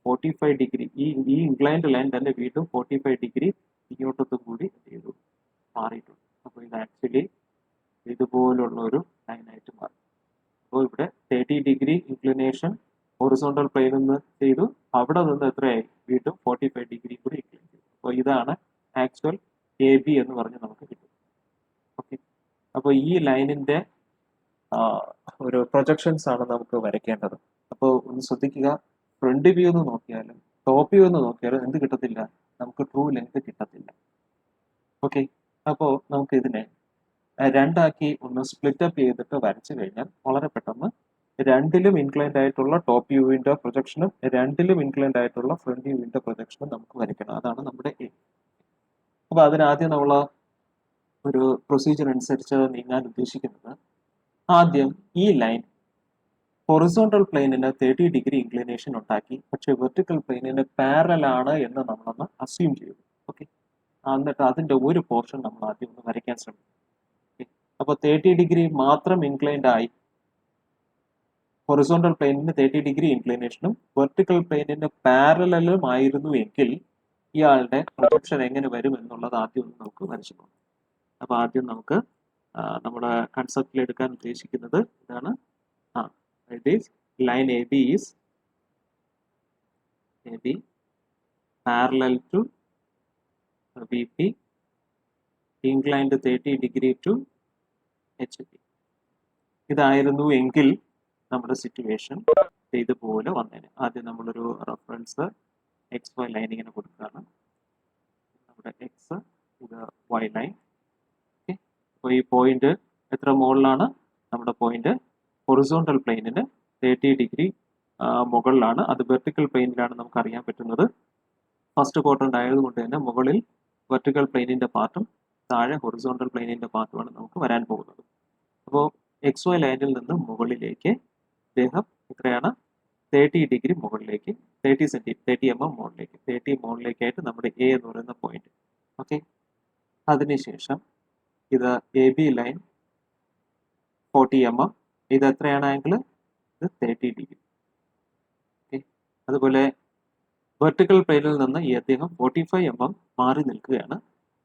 45 ഡിഗ്രി ഈ ഇൻക്ലൈൻഡ് ലൈൻ തന്നെ വീണ്ടും 45 ഡിഗ്രി ഇങ്ങോട്ടത്തും കൂടി എന്ത് ചെയ്തു, മാറിയിട്ടുണ്ട്. അപ്പോൾ ഇത് ആക്ച്വലി ഇതുപോലുള്ള ഒരു ലൈനായിട്ട് മാറി. അപ്പോൾ ഇവിടെ 30 ഡിഗ്രി ഇൻക്ലിനേഷൻ ഹൊറിസോണ്ടൽ പ്ലെയിനിൽ നിന്ന് ചെയ്തു, അവിടെ നിന്ന് എത്രയായി, വീണ്ടും 45 ഡിഗ്രി കൂടി ഇൻക്ലൈൻ ചെയ്തു. അപ്പോൾ ഇതാണ് ആക്ച്വൽ എ ബി എന്ന് പറഞ്ഞ് നമുക്ക് കിട്ടും. ഓക്കെ, അപ്പോൾ ഈ ലൈനിന്റെ ഒരു പ്രൊജക്ഷൻസ് ആണ് നമുക്ക് വരയ്ക്കേണ്ടത്. അപ്പോൾ ഒന്ന് ശ്രദ്ധിക്കുക, ഫ്രണ്ട് വ്യൂ എന്ന് നോക്കിയാലും ടോപ്പ് വ്യൂ എന്ന് നോക്കിയാലും എന്ത് കിട്ടത്തില്ല, നമുക്ക് ട്രൂ ലെങ്ത് കിട്ടത്തില്ല. ഓക്കെ, അപ്പോൾ നമുക്ക് ഇതിനെ രണ്ടാക്കി ഒന്ന് സ്പ്ലിറ്റ് അപ്പ് ചെയ്തിട്ട് വരച്ചു കഴിഞ്ഞാൽ വളരെ പെട്ടെന്ന് രണ്ടിലും ഇൻക്ലൈൻഡ് ആയിട്ടുള്ള ടോപ്പ് വ്യൂവിന്റെ പ്രൊജക്ഷനും രണ്ടിലും ഇൻക്ലൈൻഡ് ആയിട്ടുള്ള ഫ്രണ്ട് വ്യൂവിന്റെ പ്രൊജക്ഷനും നമുക്ക് വരയ്ക്കണം. അതാണ് നമ്മുടെ എയിം. അപ്പോൾ അതിനാദ്യം നമ്മൾ ഒരു പ്രൊസീജിയർ അനുസരിച്ച് നീങ്ങാൻ ഉദ്ദേശിക്കുന്നത്, ആദ്യം ഈ ലൈൻ ഹൊറിസോണ്ടൽ പ്ലെയിനിന് 30 ഡിഗ്രി ഇൻക്ലിനേഷൻ ഉണ്ടാക്കി, പക്ഷെ വെർട്ടിക്കൽ പ്ലെയിനിന് പാരലൽ ആണ് എന്ന് നമ്മളൊന്ന് അസ്യൂം ചെയ്തു. ഓക്കെ, എന്നിട്ട് അതിന്റെ ഒരു പോർഷൻ നമ്മൾ ആദ്യം ഒന്ന് വരയ്ക്കാൻ ശ്രമിക്കും. അപ്പോൾ 30 ഡിഗ്രി മാത്രം ഇൻക്ലൈൻഡ് ആയി, ഹൊറിസോണ്ടൽ പ്ലെയിനിന് 30 ഡിഗ്രി ഇൻക്ലിനേഷനും വെർട്ടിക്കൽ പ്ലെയിനിന് പാരലലും ആയിരുന്നു എങ്കിൽ ഇയാളുടെ പ്രൊജക്ഷൻ എങ്ങനെ വരും എന്നുള്ളത് ആദ്യം ഒന്ന് നമുക്ക് വരച്ചിട്ടുണ്ട്. അപ്പോൾ ആദ്യം നമുക്ക് നമ്മുടെ കൺസെപ്റ്റിൽ എടുക്കാൻ ഉദ്ദേശിക്കുന്നത് ഇതാണ്. It is line A B is parallel to V P inclined 30 degree to H P. ഇതായിരുന്നു എങ്കിൽ നമ്മുടെ സിറ്റുവേഷൻ ഇതുപോലെ വന്നേനെ. ആദ്യം നമ്മളൊരു റെഫറൻസ് എക്സ് വൈ ലൈൻ ഇങ്ങനെ കൊടുക്കുകയാണ്. നമ്മുടെ എക്സ്, ഇത് വൈ ലൈൻ. ഓക്കെ, അപ്പോൾ ഈ പോയിന്റ് എത്ര മുകളിലാണ്? നമ്മുടെ പോയിന്റ് ഹൊറിസോണ്ടൽ പ്ലെയിനിന് 30 ഡിഗ്രി മുകളിലാണ്. അത് വെർട്ടിക്കൽ പ്ലെയിനിലാണ് നമുക്ക് അറിയാൻ പറ്റുന്നത്. ഫസ്റ്റ് ക്വാഡ്രന്റ് ആയതുകൊണ്ട് തന്നെ മുകളിൽ വെർട്ടിക്കൽ പ്ലെയിനിന്റെ പാർട്ടും താഴെ ഹൊറിസോണ്ടൽ പ്ലെയിനിന്റെ പാർട്ടുമാണ് നമുക്ക് വരാൻ പോകുന്നത്. അപ്പോൾ എക്സ് വൈ ലൈനിൽ നിന്ന് മുകളിലേക്ക് ഇദ്ദേഹം എത്രയാണ്? 30 ഡിഗ്രി മുകളിലേക്ക്, 30 mm മുകളിലേക്ക്, 30 മുകളിലേക്കായിട്ട് നമ്മുടെ എ എന്ന് പറയുന്ന പോയിന്റ്. ഓക്കെ, അതിനുശേഷം ഇത് എ ബി ലൈൻ 40 mm. ഇത് എത്രയാണ് ആംഗിൾ? ഇത് 30 ഡിഗ്രി. ഓക്കെ, അതുപോലെ വെർട്ടിക്കൽ പ്ലെയിനിൽ നിന്ന് ഈ അദ്ദേഹം 45 mm മാറി നിൽക്കുകയാണ്.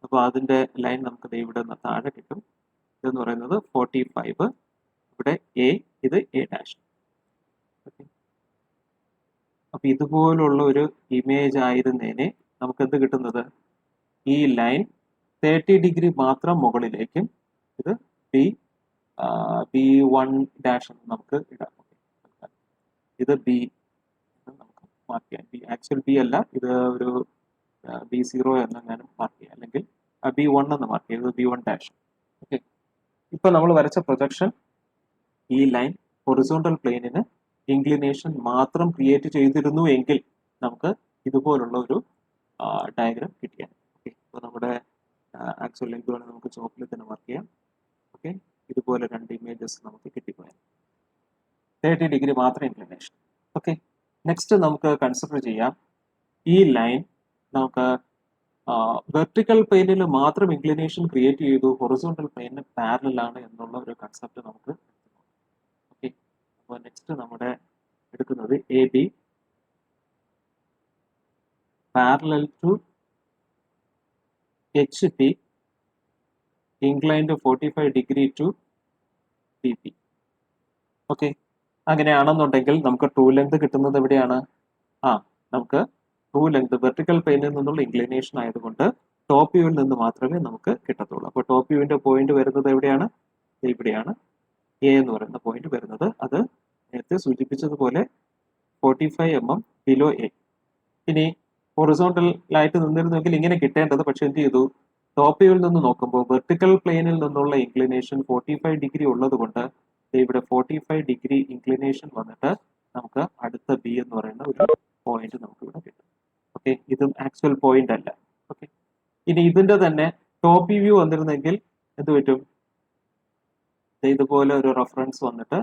അപ്പോൾ അതിന്റെ ലൈൻ നമുക്ക് ഇവിടെ നിന്ന് താഴെ കിട്ടും. ഇതെന്ന് പറയുന്നത് 45, ഇവിടെ എ, ഇത് എ ഡാഷ്. ഓക്കെ, അപ്പൊ ഇതുപോലുള്ള ഒരു ഇമേജ് ആയിരുന്നേനെ നമുക്ക് എന്ത് കിട്ടുന്നത്? ഈ ലൈൻ 30 ഡിഗ്രി മാത്രം മുകളിലേക്കും, ഇത് B1 ഡാഷ് നമുക്ക് ഇടാം. ഇത് ബി നമുക്ക് മാർക്ക് ചെയ്യാം. ആക്ച്വൽ ബി അല്ല, ഇത് ഒരു B0 എന്നെങ്ങാനും മാർക്ക് ചെയ്യാം, അല്ലെങ്കിൽ B1 എന്ന് മാർക്ക് ചെയ്യാം. ഇത് B1 ഡാഷ്. ഓക്കെ, ഇപ്പൊ നമ്മൾ വരച്ച പ്രൊജക്ഷൻ ഈ ലൈൻ ഹൊറിസോണ്ടൽ പ്ലെയിനിന് ഇൻക്ലിനേഷൻ മാത്രം ക്രിയേറ്റ് ചെയ്തിരുന്നു എങ്കിൽ നമുക്ക് ഇതുപോലുള്ള ഒരു ഡയഗ്രാം കിട്ടിയാണ്. ഓക്കെ, അപ്പോൾ നമ്മുടെ ആക്ച്വൽ ലെങ്ത് വേണമെങ്കിൽ നമുക്ക് ചോക്കിൽ തന്നെ മാർക്ക് ചെയ്യാം. ഓക്കെ, ഇതുപോലെ രണ്ട് ഇമേജസ് നമുക്ക് കിട്ടിപ്പോയാൽ 30 ഡിഗ്രി മാത്രം ഇൻക്ലിനേഷൻ. ഓക്കെ, നെക്സ്റ്റ് നമുക്ക് കൺസിഡർ ചെയ്യാം ഈ ലൈൻ നമുക്ക് വെർട്ടിക്കൽ പ്ലെയിനിൽ മാത്രം ഇൻക്ലിനേഷൻ ക്രിയേറ്റ് ചെയ്തു, ഹൊറിസോണ്ടൽ പ്ലെയിനിന് പാരലൽ ആണ് എന്നുള്ള ഒരു കൺസെപ്റ്റ് നമുക്ക്. ഓക്കെ, അപ്പോൾ നെക്സ്റ്റ് നമ്മുടെ എടുക്കുന്നത് A B parallel to H P inclined 45 degree to P P. Okay, അങ്ങനെയാണെന്നുണ്ടെങ്കിൽ നമുക്ക് ട്രൂ ലെങ്ത് കിട്ടുന്നത് എവിടെയാണ്? നമുക്ക് ട്രൂ ലെങ്ത് വെർട്ടിക്കൽ പ്ലെയിനിൽ നിന്നുള്ള ഇൻക്ലിനേഷൻ ആയതുകൊണ്ട് ടോപ്പ് വ്യൂവിൽ നിന്ന് മാത്രമേ നമുക്ക് കിട്ടത്തുള്ളൂ. അപ്പോൾ ടോപ്പ് വ്യൂവിന്റെ പോയിന്റ് വരുന്നത് എവിടെയാണ്? ഇവിടെയാണ് എ എന്ന് പറയുന്ന പോയിന്റ് വരുന്നത്. അത് നേരത്തെ സൂചിപ്പിച്ചതുപോലെ 45 mm ബിലോ എ. ഇനി ഹൊറിസോണ്ടലായിട്ട് നിന്നിരുന്നെങ്കിൽ ഇങ്ങനെ കിട്ടേണ്ടത്, പക്ഷെ എന്ത് ചെയ്തു? ടോപ്പ് വ്യൂവിൽ നിന്ന് നോക്കുമ്പോൾ വെർട്ടിക്കൽ പ്ലെയിനിൽ നിന്നുള്ള ഇൻക്ലിനേഷൻ 45 ഡിഗ്രി ഉള്ളത് കൊണ്ട് ഇവിടെ 45 ഡിഗ്രി ഇൻക്ലിനേഷൻ വന്നിട്ട് നമുക്ക് അടുത്ത ബി എന്ന് പറയുന്ന ഒരു പോയിന്റ് നമുക്ക് ഇവിടെ കിട്ടും. ഓക്കെ, ഇതും ആക്ച്വൽ പോയിന്റ് അല്ല. ഓക്കെ, ഇനി ഇതിന്റെ തന്നെ ടോപ്പ് വ്യൂ വന്നിരുന്നെങ്കിൽ എന്ത് പറ്റും? ഇതുപോലെ ഒരു റെഫറൻസ് വന്നിട്ട്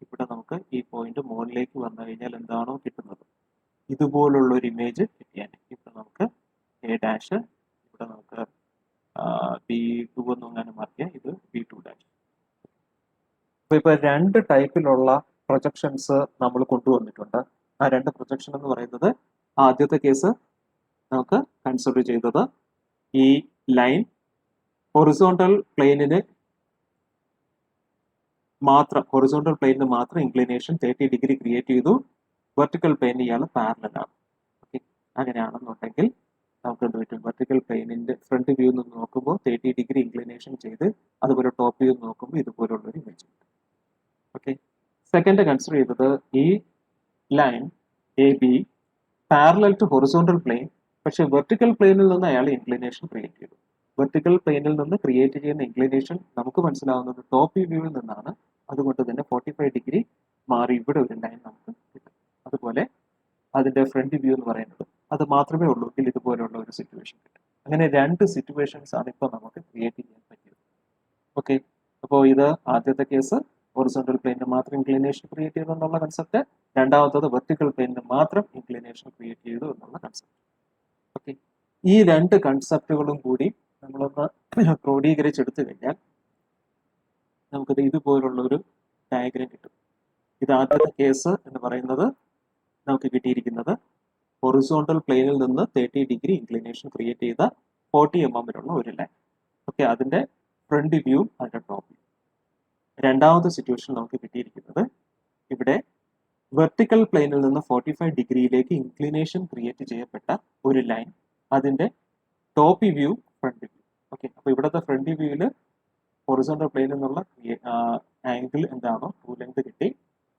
ഇവിടെ നമുക്ക് ഈ പോയിന്റ് മുകളിലേക്ക് വന്നു കഴിഞ്ഞാൽ എന്താണോ കിട്ടുന്നത് ഇതുപോലുള്ള ഒരു ഇമേജ് കിട്ടിയാൽ ഇവിടെ നമുക്ക് എ ഡാഷ്, ഇവിടെ നമുക്ക് B2 എന്ന് അങ്ങനെ മാർക്ക് ചെയ്യാം, ഇത് B2 ഡാഷ്. അപ്പൊ ഇപ്പൊ രണ്ട് ടൈപ്പിലുള്ള പ്രൊജക്ഷൻസ് നമ്മൾ കൊണ്ടുവന്നിട്ടുണ്ട്. ആ രണ്ട് പ്രൊജക്ഷൻ എന്ന് പറയുന്നത്, ആദ്യത്തെ കേസ് നമുക്ക് കൺസിഡർ ചെയ്തത് ഈ ലൈൻ ഹൊറിസോണ്ടൽ പ്ലെയിനിന് മാത്രം ഇൻക്ലിനേഷൻ 30 ഡിഗ്രി ക്രിയേറ്റ് ചെയ്തു, വെർട്ടിക്കൽ പ്ലെയിൻ ഇയാൾ പാരലൽ ആണ്. ഓക്കെ, അങ്ങനെയാണെന്നുണ്ടെങ്കിൽ നമുക്ക് എന്ത് പറ്റും? വെർട്ടിക്കൽ പ്ലെയിനിന്റെ ഫ്രണ്ട് വ്യൂ നിന്ന് നോക്കുമ്പോൾ 30 ഡിഗ്രി ഇൻക്ലിനേഷൻ ചെയ്ത്, അതുപോലെ ടോപ്പ് വ്യൂ നോക്കുമ്പോൾ ഇതുപോലുള്ള ഒരു ഇമേജ് കിട്ടും. ഓക്കെ, സെക്കൻഡ് കൺസിഡർ ചെയ്തത് ഈ line A B parallel to horizontal plane, പക്ഷെ വെർട്ടിക്കൽ പ്ലെയിനിൽ നിന്ന് അയാൾ ഇൻക്ലിനേഷൻ ക്രിയേറ്റ് ചെയ്തു. വെർട്ടിക്കൽ പ്ലെയിനിൽ നിന്ന് ക്രിയേറ്റ് ചെയ്യുന്ന ഇൻക്ലിനേഷൻ നമുക്ക് മനസ്സിലാവുന്നത് ടോപ്പ് വ്യൂവിൽ നിന്നാണ്. അതുകൊണ്ട് തന്നെ 45 ഡിഗ്രി മാറി ഇവിടെ ഒരു ലൈൻ നമുക്ക് കിട്ടും. അതുപോലെ അതിന്റെ ഫ്രണ്ട് വ്യൂ എന്ന് പറയുന്നത് അത് മാത്രമേ ഉള്ളൂ എങ്കിൽ ഇതുപോലെയുള്ള ഒരു സിറ്റുവേഷൻ കിട്ടും. അങ്ങനെ രണ്ട് സിറ്റുവേഷൻസ് ആണ് ഇപ്പോൾ നമുക്ക് ക്രിയേറ്റ് ചെയ്യാൻ പറ്റിയത്. ഓക്കെ, അപ്പോൾ ഇത് ആദ്യത്തെ കേസ് ഹൊറിസോണ്ടൽ പ്ലെയിനിന് മാത്രം ഇൻക്ലിനേഷൻ ക്രിയേറ്റ് ചെയ്തു എന്നുള്ള കൺസെപ്റ്റ്, രണ്ടാമത്തത് വെർട്ടിക്കൽ പ്ലെയിനിന് മാത്രം ഇൻക്ലിനേഷൻ ക്രിയേറ്റ് ചെയ്തു എന്നുള്ള കൺസെപ്റ്റ്. ഓക്കെ, ഈ രണ്ട് കൺസെപ്റ്റുകളും കൂടി നമ്മളൊന്ന് ക്രോഡീകരിച്ചെടുത്തു കഴിഞ്ഞാൽ നമുക്കത് ഇതുപോലുള്ള ഒരു ഡയഗ്രം കിട്ടും. ഇത് ആദ്യത്തെ കേസ് എന്ന് പറയുന്നത് നമുക്ക് കിട്ടിയിരിക്കുന്നത് ഹൊറിസോണ്ടൽ പ്ലെയിനിൽ നിന്ന് 30 ഡിഗ്രി ഇൻക്ലിനേഷൻ ക്രിയേറ്റ് ചെയ്ത 40 mm ഒരു ലൈൻ. ഓക്കെ, അതിന്റെ ഫ്രണ്ട് വ്യൂ അതിന്റെ ടോപ്പ് വ്യൂ. രണ്ടാമത്തെ സിറ്റുവേഷൻ നമുക്ക് കിട്ടിയിരിക്കുന്നത് ഇവിടെ വെർട്ടിക്കൽ പ്ലെയിനിൽ നിന്ന് 45 ഡിഗ്രിയിലേക്ക് ഇൻക്ലിനേഷൻ ക്രിയേറ്റ് ചെയ്യപ്പെട്ട ഒരു ലൈൻ, അതിന്റെ top view front view. Okay, അപ്പൊ ഇവിടുത്തെ ഫ്രണ്ട് വ്യൂവിൽ ഹൊറിസോണ്ടൽ പ്ലെയിനിൽ നിന്നുള്ള ആംഗിൾ എന്താണോ ട്രൂ ലെങ്ത് കിട്ടി,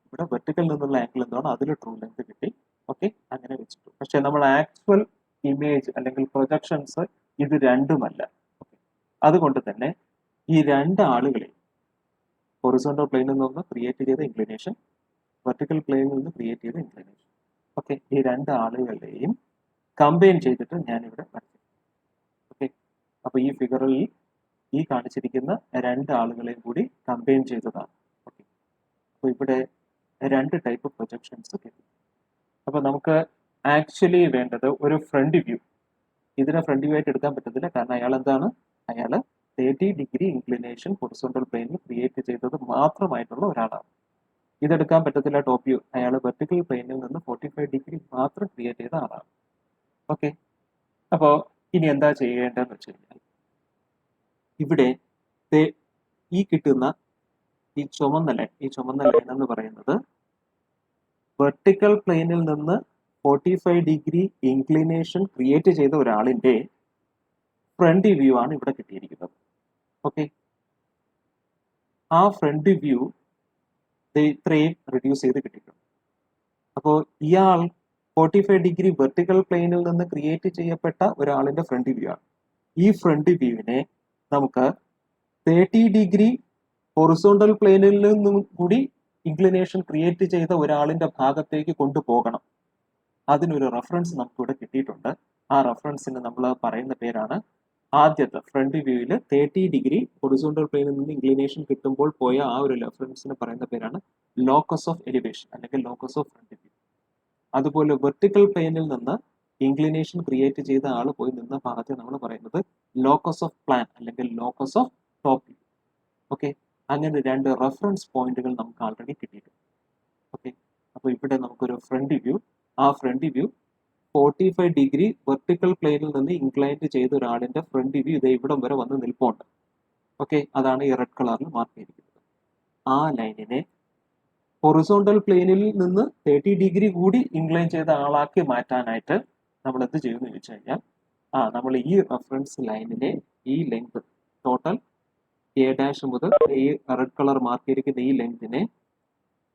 ഇവിടെ വെർട്ടിക്കൽ നിന്നുള്ള ആംഗിൾ എന്താണോ അതിൽ ട്രൂ ലെങ്ത് കിട്ടി. ഓക്കെ, അങ്ങനെ വെച്ചിട്ടു. പക്ഷെ നമ്മൾ ആക്ച്വൽ ഇമേജ് അല്ലെങ്കിൽ പ്രൊജക്ഷൻസ് ഇത് രണ്ടുമല്ല. അതുകൊണ്ട് തന്നെ ഈ രണ്ട് ആളുകളെ ഹൊറിസോണ്ടൽ പ്ലെയിനിൽ നിന്ന് ക്രിയേറ്റ് ചെയ്ത ഇൻക്ലിനേഷൻ, വെർട്ടിക്കൽ പ്ലെയിനിൽ നിന്ന് ക്രിയേറ്റ് ചെയ്ത ഇൻക്ലിനേഷൻ, ഓക്കെ, ഈ രണ്ട് ആളുകളെയും കമ്പൈൻ ചെയ്തിട്ട് ഞാനിവിടെ വരയ്ക്കും. ഓക്കെ, അപ്പൊ ഈ ഫിഗറിൽ ഈ കാണിച്ചിരിക്കുന്ന രണ്ട് ആളുകളെയും കൂടി കമ്പൈൻ ചെയ്തതാണ്. ഓക്കെ, അപ്പൊ ഇവിടെ രണ്ട് ടൈപ്പ് പ്രൊജക്ഷൻസ് കിട്ടും. അപ്പൊ നമുക്ക് ആക്ച്വലി വേണ്ടത് ഒരു ഫ്രണ്ട് വ്യൂ. ഇതിനെ ഫ്രണ്ട് വ്യൂ ആയിട്ട് എടുക്കാൻ പറ്റത്തില്ല, കാരണം അയാൾ എന്താണ്, അയാൾ 30 ഡിഗ്രി ഇൻക്ലിനേഷൻ ഹൊറിസോണ്ടൽ പ്ലെയിനിൽ ക്രിയേറ്റ് ചെയ്തത് മാത്രമായിട്ടുള്ള ഒരാളാണ്. ഇതെടുക്കാൻ പറ്റത്തില്ല ടോപ്പ് വ്യൂ, അയാൾ വെർട്ടിക്കൽ പ്ലെയിനിൽ നിന്ന് 45 ഡിഗ്രി മാത്രം ക്രിയേറ്റ് ചെയ്ത ആളാണ്. ഓക്കെ, അപ്പോൾ ഇനി എന്താ ചെയ്യേണ്ടതെന്ന് വെച്ച് കഴിഞ്ഞാൽ ഇവിടെ ഈ കിട്ടുന്ന ഈ ചുമന്ന ലൈൻ എന്ന് പറയുന്നത് വെർട്ടിക്കൽ പ്ലെയിനിൽ നിന്ന് 45 ഡിഗ്രി ഇൻക്ലിനേഷൻ ക്രിയേറ്റ് ചെയ്ത ഒരാളിന്റെ ഫ്രണ്ട് വ്യൂ ആണ് ഇവിടെ കിട്ടിയിരിക്കുന്നത്. ഓക്കെ, ആ ഫ്രണ്ട് വ്യൂ ഇത്രയും റെഡ്യൂസ് ചെയ്ത് കിട്ടിയിട്ടുണ്ട്. അപ്പോൾ ഇയാൾ 45 ഡിഗ്രി വെർട്ടിക്കൽ പ്ലെയിനിൽ നിന്ന് ക്രിയേറ്റ് ചെയ്യപ്പെട്ട ഒരാളിന്റെ ഫ്രണ്ട് വ്യൂ ആണ്. ഈ ഫ്രണ്ട് വ്യൂവിനെ നമുക്ക് 30 ഡിഗ്രി ഹൊറിസോണ്ടൽ പ്ലെയിനിൽ നിന്നും കൂടി ഇൻക്ലിനേഷൻ ക്രിയേറ്റ് ചെയ്ത ഒരാളിന്റെ ഭാഗത്തേക്ക് കൊണ്ടുപോകണം. അതിനൊരു റെഫറൻസ് നമുക്കിവിടെ കിട്ടിയിട്ടുണ്ട്. ആ റെഫറൻസിന് നമ്മൾ പറയുന്ന പേരാണ്, ആദ്യത്തെ ഫ്രണ്ട് വ്യൂവിൽ 30 ഡിഗ്രി ഹൊറിസോണ്ടൽ പ്ലെയിനിൽ നിന്ന് ഇൻക്ലിനേഷൻ കിട്ടുമ്പോൾ പോയ ആ ഒരു റെഫറൻസിന് പറയുന്ന പേരാണ് ലോക്കസ് ഓഫ് എലിവേഷൻ അല്ലെങ്കിൽ ലോക്കസ് ഓഫ് ഫ്രണ്ട് വ്യൂ. അതുപോലെ വെർട്ടിക്കൽ പ്ലെയിനിൽ നിന്ന് ഇൻക്ലിനേഷൻ ക്രിയേറ്റ് ചെയ്ത ആൾ പോയി നിന്ന ഭാഗത്തെ നമ്മൾ പറയുന്നത് ലോക്കസ് ഓഫ് പ്ലാൻ അല്ലെങ്കിൽ locus of top view. Okay, അങ്ങനെ രണ്ട് റെഫറൻസ് പോയിന്റുകൾ നമുക്ക് ആൾറെഡി കിട്ടിയിട്ടുണ്ട്. ഓക്കെ, അപ്പോൾ ഇവിടെ നമുക്കൊരു ഫ്രണ്ട് വ്യൂ, ആ ഫ്രണ്ട് വ്യൂ 45 ഡിഗ്രി വെർട്ടിക്കൽ പ്ലെയിനിൽ നിന്ന് ഇൻക്ലൈൻഡ് ചെയ്ത ഒരാളിന്റെ ഫ്രണ്ട് വ്യൂ ഇത് ഇവിടം വരെ വന്ന് നിൽപ്പുണ്ട്. ഓക്കെ, അതാണ് ഈ റെഡ് കളറിൽ മാർക്ക് ചെയ്തിരിക്കുന്നത്. ആ ലൈനിനെ ഹൊറിസോണ്ടൽ പ്ലെയിനിൽ നിന്ന് 30 ഡിഗ്രി കൂടി ഇൻക്ലൈൻ ചെയ്ത ആളാക്കി മാറ്റാനായിട്ട് നമ്മൾ എന്ത് ചെയ്യുമെന്ന് ചോദിച്ചു കഴിഞ്ഞാൽ, നമ്മൾ ഈ റെഫറൻസ് ലൈനിനെ ഈ ലെങ്ത് ടോട്ടൽ A' മുതൽ ഈ റെഡ് കളർ മാർക്ക് ചെയ്തിരിക്കുന്ന ഈ ലെങ്തിനെ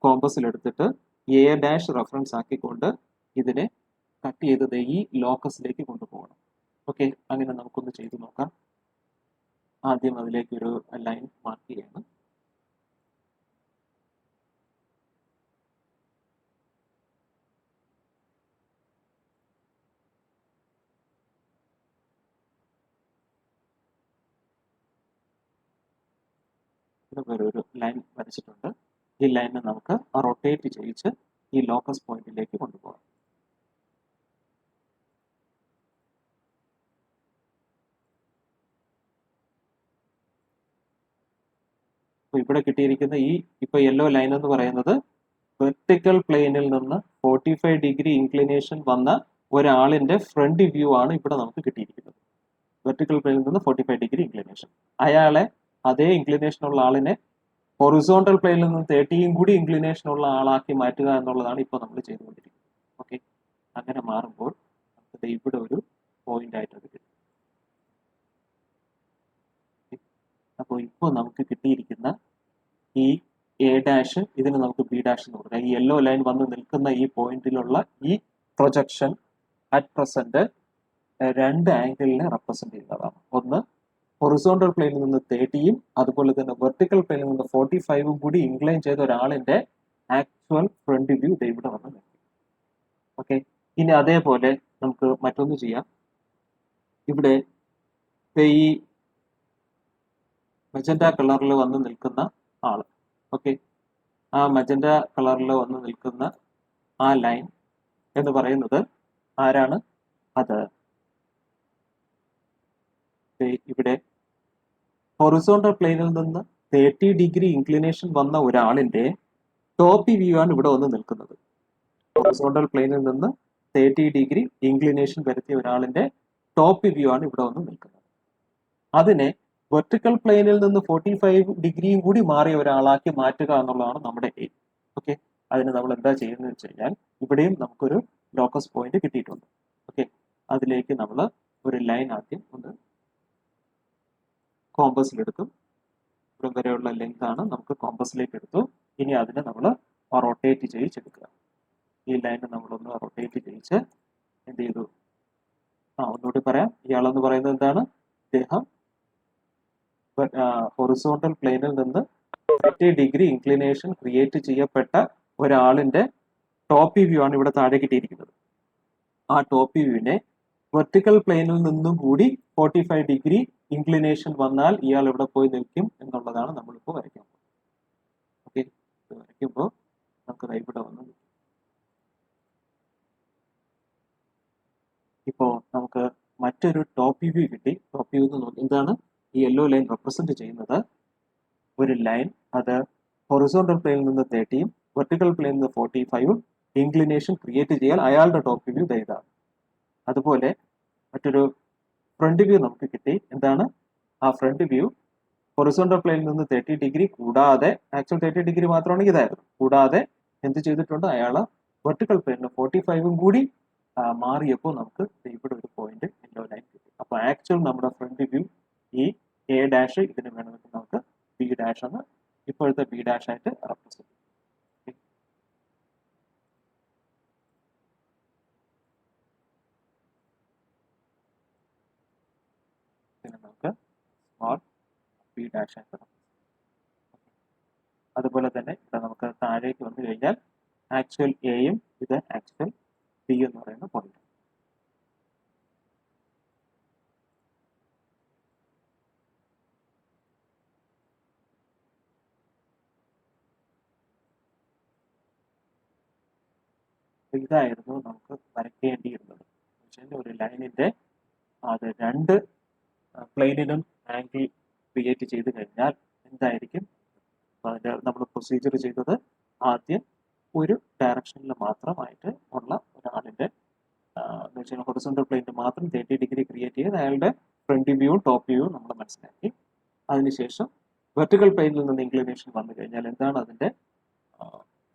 കോമ്പസിൽ എടുത്തിട്ട് A' റെഫറൻസ് ആക്കിക്കൊണ്ട് ഇതിനെ കട്ട് ചെയ്തത് ഈ ലോക്കസിലേക്ക് കൊണ്ടുപോകണം. ഓക്കെ, അങ്ങനെ നമുക്കൊന്ന് ചെയ്തു നോക്കാം. ആദ്യം അതിലേക്ക് ഒരു ലൈൻ മാർക്ക് ചെയ്യണം. ഒരു ലൈൻ വരച്ചിട്ടുണ്ട്. ഈ ലൈനിനെ നമുക്ക് റൊട്ടേറ്റ് ചെയ്യിച്ച് ഈ ലോക്കസ് പോയിന്റിലേക്ക് കൊണ്ടുപോകാം. ഇവിടെ കിട്ടിയിരിക്കുന്ന ഈ യെല്ലോ ലൈൻ എന്ന് പറയുന്നത് വെർട്ടിക്കൽ പ്ലെയിനിൽ നിന്ന് 45 ഡിഗ്രി ഇൻക്ലിനേഷൻ വന്ന ഒരാളിന്റെ ഫ്രണ്ട് വ്യൂ ആണ് ഇവിടെ നമുക്ക് കിട്ടിയിരിക്കുന്നത്. വെർട്ടിക്കൽ പ്ലെയിനിൽ നിന്ന് 45 ഡിഗ്രി ഇൻക്ലിനേഷൻ, അയാളെ അതേ ഇൻക്ലിനേഷൻ ഉള്ള ആളിനെ ഹൊറിസോണ്ടൽ പ്ലെയിനിൽ നിന്ന് 30 കൂടി ഇൻക്ലിനേഷൻ ഉള്ള ആളാക്കി മാറ്റുക എന്നുള്ളതാണ് ഇപ്പോൾ നമ്മൾ ചെയ്തുകൊണ്ടിരിക്കുന്നത്. ഓക്കെ, അങ്ങനെ മാറുമ്പോൾ നമുക്ക് ഇവിടെ ഒരു പോയിന്റ് ആയിട്ട് അത് കിട്ടും. അപ്പോൾ ഇപ്പോൾ നമുക്ക് കിട്ടിയിരിക്കുന്ന ഈ A' ഇതിന് നമുക്ക് B' എന്ന് കൊടുക്കാം. ഈ യെല്ലോ ലൈൻ വന്ന് നിൽക്കുന്ന ഈ പോയിന്റിലുള്ള ഈ പ്രൊജക്ഷൻ അറ്റ് പ്രസന്റ് രണ്ട് ആംഗിളിനെ റെപ്രസെന്റ് ചെയ്യുന്നതാണ്. ഒന്ന് ഹൊറിസോണ്ടൽ പ്ലെയിനിൽ നിന്ന് 30യും അതുപോലെ തന്നെ വെർട്ടിക്കൽ പ്ലെയിനിൽ നിന്ന് 45ഉം കൂടി ഇൻക്ലൈൻ ചെയ്ത ഒരാളിന്റെ ആക്ച്വൽ ഫ്രണ്ട് വ്യൂ ഇവിടെ വന്ന് നിൽക്കും. ഓക്കെ, ഇനി അതേപോലെ നമുക്ക് മറ്റൊന്ന് ചെയ്യാം. ഇവിടെ ഈ മജന്റ കളറിൽ വന്ന് നിൽക്കുന്ന ആള്, ഓക്കെ, ആ മജന്റ കളറിൽ വന്ന് നിൽക്കുന്ന ആ ലൈൻ എന്ന് പറയുന്നത് ആരാണ്? അത് ഇവിടെ ഹൊറിസോണ്ടൽ പ്ലെയിനിൽ നിന്ന് 30 ഡിഗ്രി ഇൻക്ലിനേഷൻ വന്ന ഒരാളിന്റെ ടോപ്പ് വ്യൂ ആണ് ഇവിടെ വന്ന് നിൽക്കുന്നത്. ഹൊറിസോണ്ടൽ പ്ലെയിനിൽ നിന്ന് 30 ഡിഗ്രി ഇൻക്ലിനേഷൻ വരുത്തിയ ഒരാളിന്റെ ടോപ്പ് വ്യൂ ആണ് ഇവിടെ വന്ന് നിൽക്കുന്നത്. അതിനെ വെർട്ടിക്കൽ പ്ലെയിനിൽ നിന്ന് 45 ഡിഗ്രിയും കൂടി മാറിയ ഒരാളാക്കി മാറ്റുക എന്നുള്ളതാണ് നമ്മുടെ എയിം. ഓക്കെ, അതിന് നമ്മൾ എന്താ ചെയ്യുന്നത് വെച്ച് കഴിഞ്ഞാൽ ഇവിടെയും നമുക്കൊരു ലോക്കസ് പോയിന്റ് കിട്ടിയിട്ടുണ്ട്. ഓക്കെ, അതിലേക്ക് നമ്മൾ ഒരു ലൈൻ ആദ്യം ഒന്ന് കോമ്പസിലെടുക്കും. ഇവിടെ വരെയുള്ള ലെങ്ത് ആണ് നമുക്ക് കോമ്പസിലേക്ക് എടുത്തു. ഇനി അതിനെ നമ്മൾ റൊട്ടേറ്റ് ചെയ്യിച്ചെടുക്കുക. ഈ ലൈനെ നമ്മളൊന്ന് റൊട്ടേറ്റ് ചെയ്യിച്ച് എന്ത് ചെയ്തു? ഒന്നുകൂടി പറയാം. ഇയാളെന്ന് പറയുന്നത് എന്താണ്? ഇദ്ദേഹം ഹൊറിസോണ്ടൽ പ്ലെയിനിൽ നിന്ന് 30 ഡിഗ്രി ഇൻക്ലിനേഷൻ ക്രിയേറ്റ് ചെയ്യപ്പെട്ട ഒരാളിന്റെ ടോപ്പ് വ്യൂ ആണ് ഇവിടെ താഴെ കിട്ടിയിരിക്കുന്നത്. ആ ടോപ്പ് വ്യൂവിനെ വെർട്ടിക്കൽ പ്ലെയിനിൽ നിന്നും കൂടി 45 ഡിഗ്രി ഇൻക്ലിനേഷൻ വന്നാൽ ഇയാൾ ഇവിടെ പോയി നിൽക്കും എന്നുള്ളതാണ് നമ്മളിപ്പോൾ വരയ്ക്കാൻ പോകുന്നത്. ഓക്കെ, വരയ്ക്കുമ്പോൾ നമുക്ക് ഇവിടെ വന്ന് നിൽക്കും. ഇപ്പോൾ നമുക്ക് മറ്റൊരു ടോപ്പ് വ്യൂ കിട്ടി. ടോപ്പ് വ്യൂ എന്ന് നോക്കി എന്താണ് ഈ യെല്ലോ ലൈൻ റെപ്രസെന്റ് ചെയ്യുന്നത്? ഒരു ലൈൻ, അത് ഹൊറിസോണ്ടൽ പ്ലെയിനിൽ നിന്ന് 30യും വെർട്ടിക്കൽ പ്ലെയിനിൽ നിന്ന് 45ഉം ഇൻക്ലിനേഷൻ ക്രിയേറ്റ് ചെയ്യാൻ അയാളുടെ ടോപ്പ് വ്യൂ ഇതാണ്. അതുപോലെ മറ്റൊരു ഫ്രണ്ട് വ്യൂ നമുക്ക് കിട്ടി. എന്താണ് ആ ഫ്രണ്ട് വ്യൂ? ഹൊറിസോണ്ടൽ പ്ലെയിനിൽ നിന്ന് 30 ഡിഗ്രി കൂടാതെ, ആക്ച്വൽ 30 ഡിഗ്രി മാത്രമാണെങ്കിൽ ഇതായിരുന്നു, കൂടാതെ എന്ത് ചെയ്തിട്ടുണ്ട്? അയാൾ വെർട്ടിക്കൽ പ്ലെയിനിൽ 45ഉം കൂടി മാറിയപ്പോൾ നമുക്ക് ഇവിടെ ഒരു പോയിന്റ് യെല്ലോ ലൈൻ കിട്ടി. അപ്പോൾ ആക്ച്വൽ നമ്മുടെ ഫ്രണ്ട് വ്യൂ ഈ എ ഡാഷ്, ഇതിന് വേണമെങ്കിൽ നമുക്ക് ബി ഡാഷ് എന്ന് ഇപ്പോഴത്തെ ബി ഡാഷ് ആയിട്ട് റെപ്രസെന്റ് ചെയ്യും. പിന്നെ നമുക്ക് സ്മോൾ ബി ഡാഷ് ആയിട്ട്. അതുപോലെ തന്നെ ഇവിടെ നമുക്ക് താഴേക്ക് വന്നു കഴിഞ്ഞാൽ ആക്ച്വൽ എയും ഇത് ആക്ച്വൽ ബി എന്ന് പറയുന്ന പോയിന്റ്. ഇതായിരുന്നു നമുക്ക് വരയ്ക്കേണ്ടിയിരുന്നത്. ഒരു ലൈനിന്റെ അത് രണ്ട് പ്ലെയിനിനും ആംഗിൾ ക്രിയേറ്റ് ചെയ്ത് കഴിഞ്ഞാൽ എന്തായിരിക്കും? അതിന്റെ നമ്മൾ പ്രൊസീജിയർ ചെയ്തത് ആദ്യം ഒരു ഡയറക്ഷനിൽ മാത്രമായിട്ട് ഉള്ള ഒരാളിന്റെ എന്ന് വെച്ചാൽ ഹൊറിസോണ്ടൽ പ്ലെയിനിൽ മാത്രം 30 ഡിഗ്രി ക്രിയേറ്റ് ചെയ്ത് അയാളുടെ ഫ്രണ്ട് വ്യൂവും ടോപ്പ് വ്യൂവും നമ്മൾ മനസ്സിലാക്കി. അതിനുശേഷം വെർട്ടിക്കൽ പ്ലെയിനിൽ നിന്ന് ഇൻക്ലിനേഷൻ വന്നു കഴിഞ്ഞാൽ എന്താണ് അതിന്റെ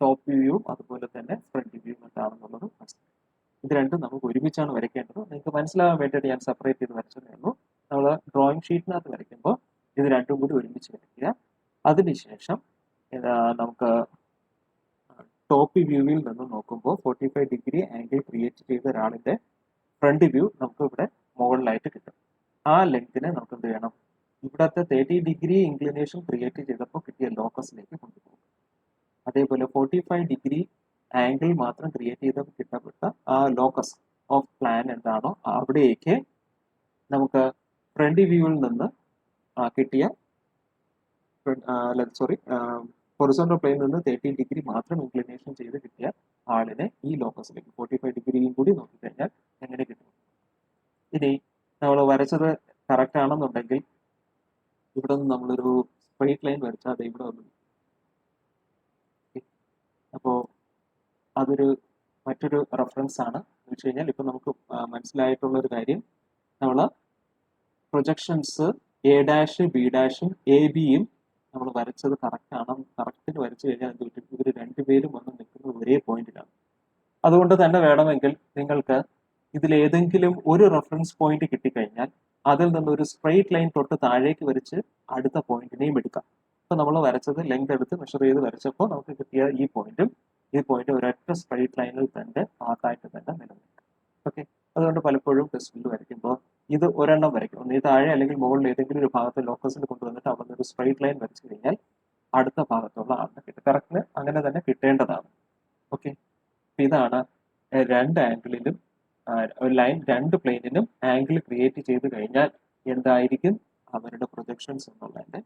ടോപ്പ് വ്യൂവും അതുപോലെ തന്നെ ഫ്രണ്ട് വ്യൂവും എന്താണെന്നുള്ളത് മനസ്സിലാക്കി. ഇത് രണ്ടും നമുക്ക് ഒരുമിച്ചാണ് വരയ്ക്കേണ്ടത്. നിങ്ങൾക്ക് മനസ്സിലാകാൻ വേണ്ടിയിട്ട് ഞാൻ സെപ്പറേറ്റ് ചെയ്ത് വരച്ചതേ ഉള്ളൂ. നമ്മൾ ഡ്രോയിങ് ഷീറ്റിനകത്ത് വരയ്ക്കുമ്പോൾ ഇത് രണ്ടും കൂടി ഒരുമിച്ച് വരയ്ക്കുക. അതിനുശേഷം നമുക്ക് ടോപ്പ് വ്യൂവിൽ നിന്ന് നോക്കുമ്പോൾ 45 ഡിഗ്രി ആംഗിൾ ക്രിയേറ്റ് ചെയ്ത ഒരാളിന്റെ ഫ്രണ്ട് വ്യൂ നമുക്ക് ഇവിടെ മുകളിലായിട്ട് കിട്ടും. ആ ലെങ്തിനെ നമുക്ക് എന്ത് ചെയ്യണം? ഇവിടത്തെ 30 ഡിഗ്രി ഇൻക്ലിനേഷൻ ക്രിയേറ്റ് ചെയ്തപ്പോൾ കിട്ടിയ ലോക്കസിലേക്ക് കൊണ്ടുപോകും. അതേപോലെ 45 ഡിഗ്രി ആംഗിൾ മാത്രം ക്രിയേറ്റ് ചെയ്ത് കിട്ടപ്പെട്ട ആ ലോക്കസ് ഓഫ് പ്ലാൻ എന്താണോ അവിടേക്ക് നമുക്ക് ഫ്രണ്ട് വ്യൂവിൽ നിന്ന് കിട്ടിയ ഹൊറിസോണ്ടൽ പ്ലെയിനിൽ നിന്ന് 30 ഡിഗ്രി മാത്രം ഇൻക്ലിനേഷൻ ചെയ്ത് കിട്ടിയ ആളിനെ ഈ ലോക്കസിലേക്ക് 45 ഡിഗ്രിയും കൂടി നോക്കിക്കഴിഞ്ഞാൽ എങ്ങനെ കിട്ടും? ഇനി നമ്മൾ വരച്ചത് കറക്റ്റ് ആണെന്നുണ്ടെങ്കിൽ ഇവിടെ നിന്ന് നമ്മളൊരു സ്ട്രെയിറ്റ് ലൈൻ വരച്ചാൽ അത് ഇവിടെ വന്നു. അപ്പോൾ അതൊരു മറ്റൊരു റെഫറൻസ് ആണ് എന്ന് വെച്ച് കഴിഞ്ഞാൽ ഇപ്പം നമുക്ക് മനസ്സിലായിട്ടുള്ള ഒരു കാര്യം, നമ്മൾ പ്രൊജക്ഷൻസ് എ ഡാഷ് ബി ഡാഷും എ ബിയും നമ്മൾ വരച്ചത് കറക്റ്റ് ആണ്. കറക്റ്റിന് വരച്ചു കഴിഞ്ഞാൽ എന്ത് പറ്റും? ഇവർ രണ്ടുപേരും വന്ന് നിൽക്കുന്നത് ഒരേ പോയിന്റിലാണ്. അതുകൊണ്ട് തന്നെ വേണമെങ്കിൽ നിങ്ങൾക്ക് ഇതിലേതെങ്കിലും ഒരു റെഫറൻസ് പോയിന്റ് കിട്ടിക്കഴിഞ്ഞാൽ അതിൽ നിന്ന് ഒരു സ്ട്രെയിറ്റ് ലൈൻ തൊട്ട് താഴേക്ക് വരച്ച് അടുത്ത പോയിന്റിനെയും എടുക്കാം. ഇപ്പൊ നമ്മൾ വരച്ചത് ലെങ്ത് എടുത്ത് മെഷർ ചെയ്ത് വരച്ചപ്പോൾ നമുക്ക് കിട്ടിയ ഈ പോയിന്റും ഒരൊറ്റ സ്ട്രെയിറ്റ് ലൈനിൽ തന്നെ പാത്തായിട്ട് തന്നെ നിലനിൽക്കും. ഓക്കെ, അതുകൊണ്ട് പലപ്പോഴും ടെസ്റ്റിൽ വരയ്ക്കുമ്പോൾ ഇത് ഒരെണ്ണം വരയ്ക്കും. ഒന്നീ താഴെ അല്ലെങ്കിൽ മുകളിൽ ഏതെങ്കിലും ഒരു ഭാഗത്ത് ലോക്കസിൽ കൊണ്ടുവന്നിട്ട് അവിടെ നിന്ന് ഒരു സ്ട്രെയിറ്റ് ലൈൻ വരച്ചു കഴിഞ്ഞാൽ അടുത്ത ഭാഗത്തുള്ള ആളിനെ കിട്ടും. കറക്റ്റ് അങ്ങനെ തന്നെ കിട്ടേണ്ടതാണ്. ഓക്കെ, ഇതാണ് രണ്ട് ആംഗിളിലും ലൈൻ രണ്ട് പ്ലെയിനിനും ആംഗിൾ ക്രിയേറ്റ് ചെയ്ത് കഴിഞ്ഞാൽ എന്തായിരിക്കും അവരുടെ പ്രൊജക്ഷൻസ് എന്നുള്ളതിന്റെ